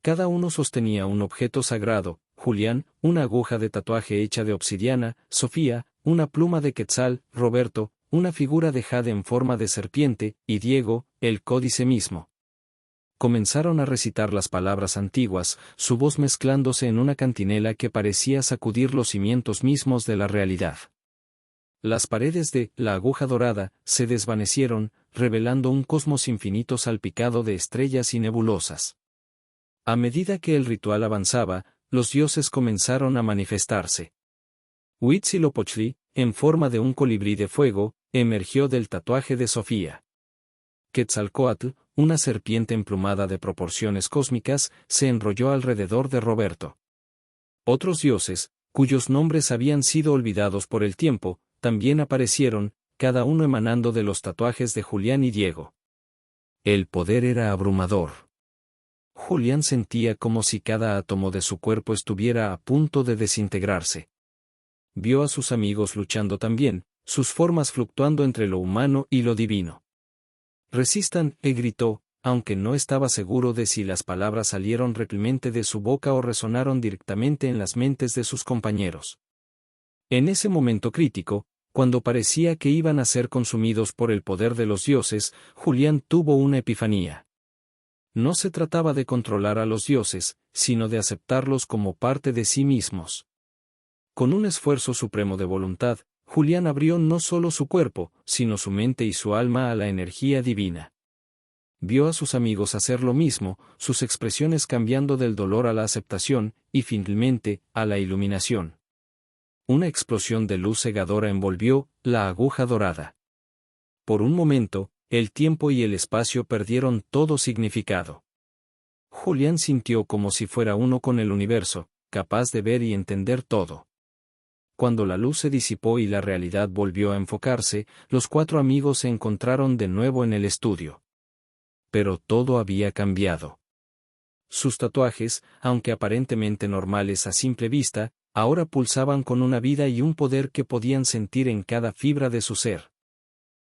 Speaker 1: Cada uno sostenía un objeto sagrado, Julián, una aguja de tatuaje hecha de obsidiana, Sofía, una pluma de quetzal, Roberto, una figura de jade en forma de serpiente, y Diego, el códice mismo. Comenzaron a recitar las palabras antiguas, su voz mezclándose en una cantinela que parecía sacudir los cimientos mismos de la realidad. Las paredes de La Aguja Dorada se desvanecieron, revelando un cosmos infinito salpicado de estrellas y nebulosas. A medida que el ritual avanzaba, los dioses comenzaron a manifestarse. Huitzilopochtli, en forma de un colibrí de fuego, emergió del tatuaje de Sofía. Quetzalcóatl, una serpiente emplumada de proporciones cósmicas, se enrolló alrededor de Roberto. Otros dioses, cuyos nombres habían sido olvidados por el tiempo, también aparecieron, cada uno emanando de los tatuajes de Julián y Diego. El poder era abrumador. Julián sentía como si cada átomo de su cuerpo estuviera a punto de desintegrarse. Vio a sus amigos luchando también, sus formas fluctuando entre lo humano y lo divino. Resistan, gritó, aunque no estaba seguro de si las palabras salieron realmente de su boca o resonaron directamente en las mentes de sus compañeros. En ese momento crítico, cuando parecía que iban a ser consumidos por el poder de los dioses, Julián tuvo una epifanía. No se trataba de controlar a los dioses, sino de aceptarlos como parte de sí mismos. Con un esfuerzo supremo de voluntad, Julián abrió no solo su cuerpo, sino su mente y su alma a la energía divina. Vio a sus amigos hacer lo mismo, sus expresiones cambiando del dolor a la aceptación, y finalmente, a la iluminación. Una explosión de luz cegadora envolvió La Aguja Dorada. Por un momento, el tiempo y el espacio perdieron todo significado. Julián sintió como si fuera uno con el universo, capaz de ver y entender todo. Cuando la luz se disipó y la realidad volvió a enfocarse, los 4 amigos se encontraron de nuevo en el estudio. Pero todo había cambiado. Sus tatuajes, aunque aparentemente normales a simple vista, ahora pulsaban con una vida y un poder que podían sentir en cada fibra de su ser.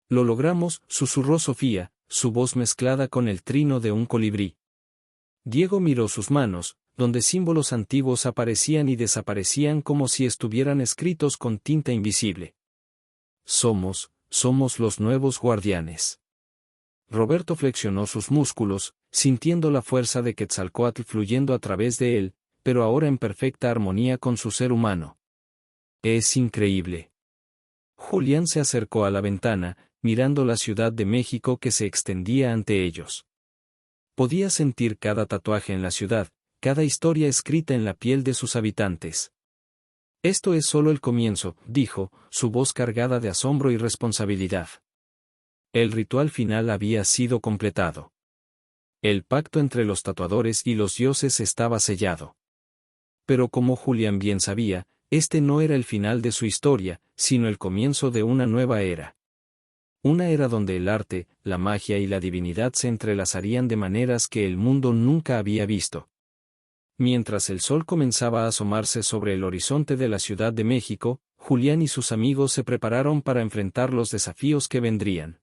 Speaker 1: Lo logramos, susurró Sofía, su voz mezclada con el trino de un colibrí. Diego miró sus manos, donde símbolos antiguos aparecían y desaparecían como si estuvieran escritos con tinta invisible. Somos los nuevos guardianes. Roberto flexionó sus músculos, sintiendo la fuerza de Quetzalcóatl fluyendo a través de él, pero ahora en perfecta armonía con su ser humano. Es increíble. Julián se acercó a la ventana, mirando la Ciudad de México que se extendía ante ellos. Podía sentir cada tatuaje en la ciudad, cada historia escrita en la piel de sus habitantes. Esto es solo el comienzo, dijo, su voz cargada de asombro y responsabilidad. El ritual final había sido completado. El pacto entre los tatuadores y los dioses estaba sellado. Pero como Julián bien sabía, este no era el final de su historia, sino el comienzo de una nueva era. Una era donde el arte, la magia y la divinidad se entrelazarían de maneras que el mundo nunca había visto. Mientras el sol comenzaba a asomarse sobre el horizonte de la Ciudad de México, Julián y sus amigos se prepararon para enfrentar los desafíos que vendrían.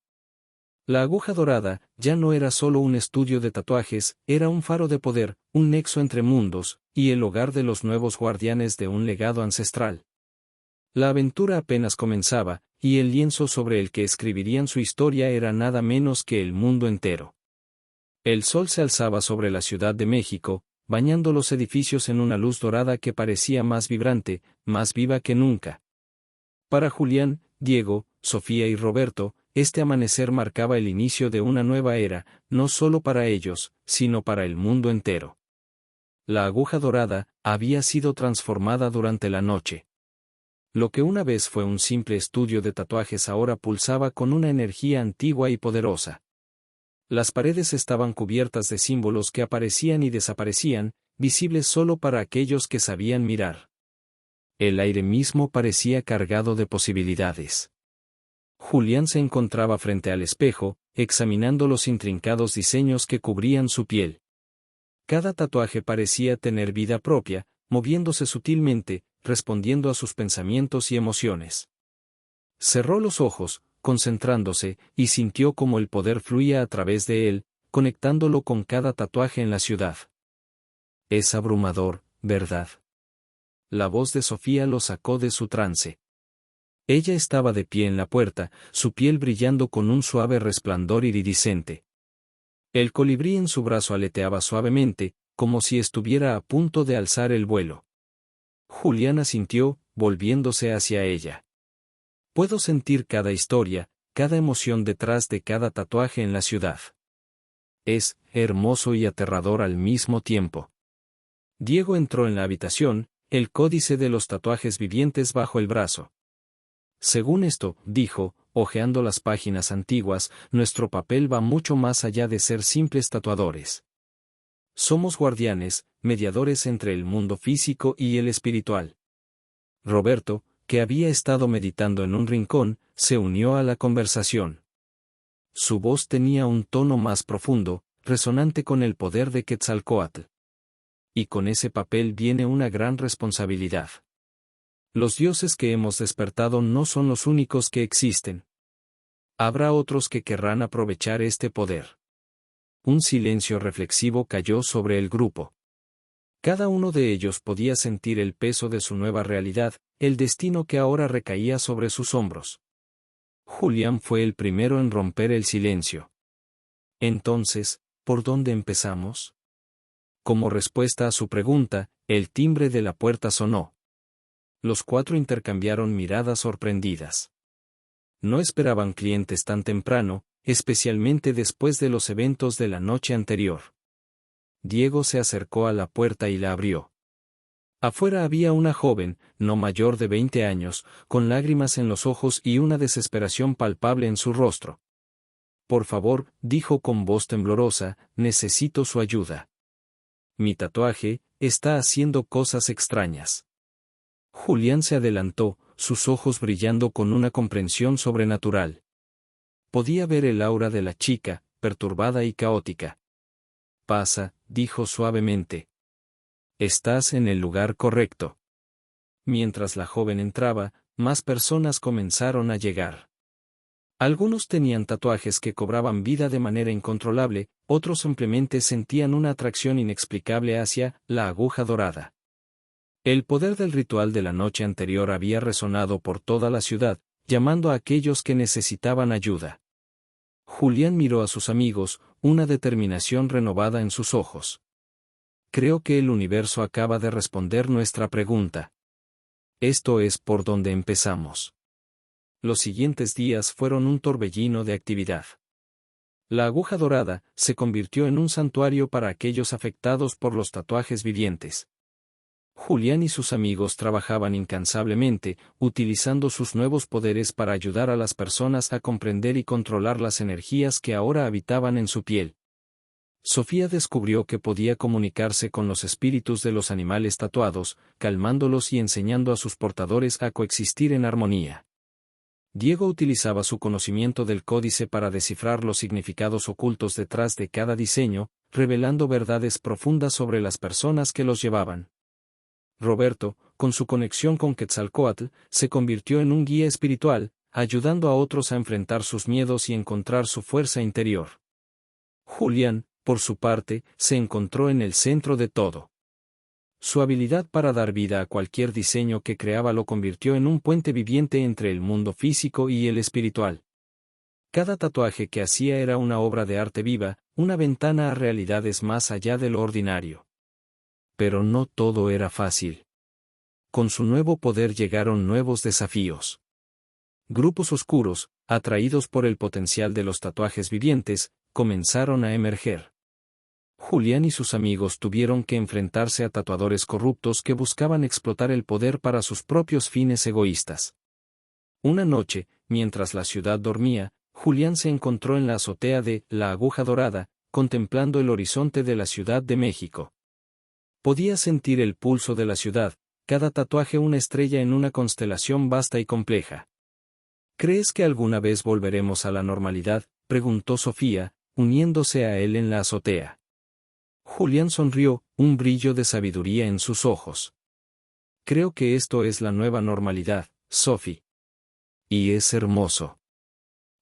Speaker 1: La aguja dorada ya no era solo un estudio de tatuajes, era un faro de poder, un nexo entre mundos, y el hogar de los nuevos guardianes de un legado ancestral. La aventura apenas comenzaba, y el lienzo sobre el que escribirían su historia era nada menos que el mundo entero. El sol se alzaba sobre la Ciudad de México, bañando los edificios en una luz dorada que parecía más vibrante, más viva que nunca. Para Julián, Diego, Sofía y Roberto, este amanecer marcaba el inicio de una nueva era, no solo para ellos, sino para el mundo entero. La aguja dorada había sido transformada durante la noche. Lo que una vez fue un simple estudio de tatuajes ahora pulsaba con una energía antigua y poderosa. Las paredes estaban cubiertas de símbolos que aparecían y desaparecían, visibles solo para aquellos que sabían mirar. El aire mismo parecía cargado de posibilidades. Julián se encontraba frente al espejo, examinando los intrincados diseños que cubrían su piel. Cada tatuaje parecía tener vida propia, moviéndose sutilmente, respondiendo a sus pensamientos y emociones. Cerró los ojos, concentrándose, y sintió cómo el poder fluía a través de él, conectándolo con cada tatuaje en la ciudad. Es abrumador, ¿verdad? La voz de Sofía lo sacó de su trance. Ella estaba de pie en la puerta, su piel brillando con un suave resplandor iridiscente. El colibrí en su brazo aleteaba suavemente, como si estuviera a punto de alzar el vuelo. Julián asintió, volviéndose hacia ella. Puedo sentir cada historia, cada emoción detrás de cada tatuaje en la ciudad. Es hermoso y aterrador al mismo tiempo. Diego entró en la habitación, el códice de los tatuajes vivientes bajo el brazo. Según esto, dijo, hojeando las páginas antiguas, nuestro papel va mucho más allá de ser simples tatuadores. Somos guardianes, mediadores entre el mundo físico y el espiritual. Roberto, que había estado meditando en un rincón, se unió a la conversación. Su voz tenía un tono más profundo, resonante con el poder de Quetzalcóatl. Y con ese papel viene una gran responsabilidad. Los dioses que hemos despertado no son los únicos que existen. Habrá otros que querrán aprovechar este poder. Un silencio reflexivo cayó sobre el grupo. Cada uno de ellos podía sentir el peso de su nueva realidad, el destino que ahora recaía sobre sus hombros. Julián fue el primero en romper el silencio. Entonces, ¿por dónde empezamos? Como respuesta a su pregunta, el timbre de la puerta sonó. Los cuatro intercambiaron miradas sorprendidas. No esperaban clientes tan temprano, especialmente después de los eventos de la noche anterior. Diego se acercó a la puerta y la abrió. Afuera había una joven, no mayor de 20 años, con lágrimas en los ojos y una desesperación palpable en su rostro. Por favor, dijo con voz temblorosa, necesito su ayuda. Mi tatuaje está haciendo cosas extrañas. Julián se adelantó, sus ojos brillando con una comprensión sobrenatural. Podía ver el aura de la chica, perturbada y caótica. Pasa, dijo suavemente. Estás en el lugar correcto. Mientras la joven entraba, más personas comenzaron a llegar. Algunos tenían tatuajes que cobraban vida de manera incontrolable, otros simplemente sentían una atracción inexplicable hacia la aguja dorada. El poder del ritual de la noche anterior había resonado por toda la ciudad, llamando a aquellos que necesitaban ayuda. Julián miró a sus amigos, una determinación renovada en sus ojos. Creo que el universo acaba de responder nuestra pregunta. Esto es por donde empezamos. Los siguientes días fueron un torbellino de actividad. La aguja dorada se convirtió en un santuario para aquellos afectados por los tatuajes vivientes. Julián y sus amigos trabajaban incansablemente, utilizando sus nuevos poderes para ayudar a las personas a comprender y controlar las energías que ahora habitaban en su piel. Sofía descubrió que podía comunicarse con los espíritus de los animales tatuados, calmándolos y enseñando a sus portadores a coexistir en armonía. Diego utilizaba su conocimiento del códice para descifrar los significados ocultos detrás de cada diseño, revelando verdades profundas sobre las personas que los llevaban. Roberto, con su conexión con Quetzalcóatl, se convirtió en un guía espiritual, ayudando a otros a enfrentar sus miedos y encontrar su fuerza interior. Julián, por su parte, se encontró en el centro de todo. Su habilidad para dar vida a cualquier diseño que creaba lo convirtió en un puente viviente entre el mundo físico y el espiritual. Cada tatuaje que hacía era una obra de arte viva, una ventana a realidades más allá de lo ordinario. Pero no todo era fácil. Con su nuevo poder llegaron nuevos desafíos. Grupos oscuros, atraídos por el potencial de los tatuajes vivientes, comenzaron a emerger. Julián y sus amigos tuvieron que enfrentarse a tatuadores corruptos que buscaban explotar el poder para sus propios fines egoístas. Una noche, mientras la ciudad dormía, Julián se encontró en la azotea de La Aguja Dorada, contemplando el horizonte de la Ciudad de México. Podía sentir el pulso de la ciudad, cada tatuaje una estrella en una constelación vasta y compleja. ¿Crees que alguna vez volveremos a la normalidad?, preguntó Sofía, uniéndose a él en la azotea. Julián sonrió, un brillo de sabiduría en sus ojos. Creo que esto es la nueva normalidad, Sophie. Y es hermoso.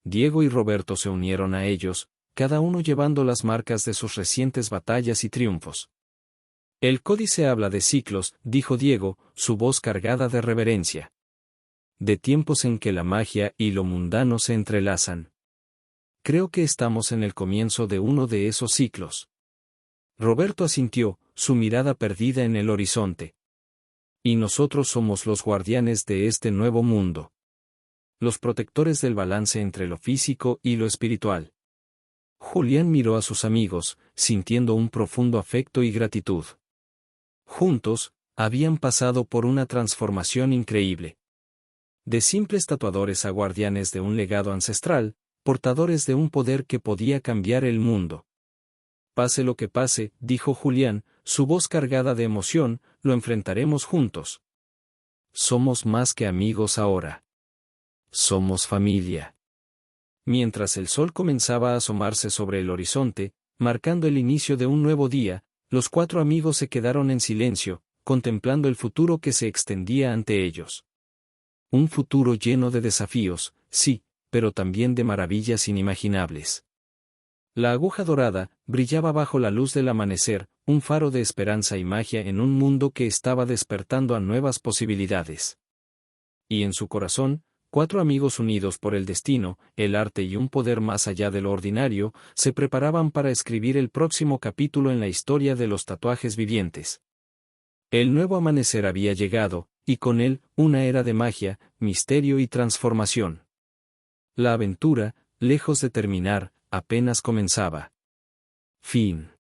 Speaker 1: Diego y Roberto se unieron a ellos, cada uno llevando las marcas de sus recientes batallas y triunfos. El códice habla de ciclos, dijo Diego, su voz cargada de reverencia. De tiempos en que la magia y lo mundano se entrelazan. Creo que estamos en el comienzo de uno de esos ciclos. Roberto asintió, su mirada perdida en el horizonte. Y nosotros somos los guardianes de este nuevo mundo. Los protectores del balance entre lo físico y lo espiritual. Julián miró a sus amigos, sintiendo un profundo afecto y gratitud. Juntos, habían pasado por una transformación increíble. De simples tatuadores a guardianes de un legado ancestral, portadores de un poder que podía cambiar el mundo. Pase lo que pase, dijo Julián, su voz cargada de emoción, lo enfrentaremos juntos. Somos más que amigos ahora. Somos familia. Mientras el sol comenzaba a asomarse sobre el horizonte, marcando el inicio de un nuevo día, los cuatro amigos se quedaron en silencio, contemplando el futuro que se extendía ante ellos. Un futuro lleno de desafíos, sí, pero también de maravillas inimaginables. La aguja dorada brillaba bajo la luz del amanecer, un faro de esperanza y magia en un mundo que estaba despertando a nuevas posibilidades. Y en su corazón, cuatro amigos unidos por el destino, el arte y un poder más allá de lo ordinario, se preparaban para escribir el próximo capítulo en la historia de los tatuajes vivientes. El nuevo amanecer había llegado, y con él, una era de magia, misterio y transformación. La aventura, lejos de terminar, apenas comenzaba. Fin.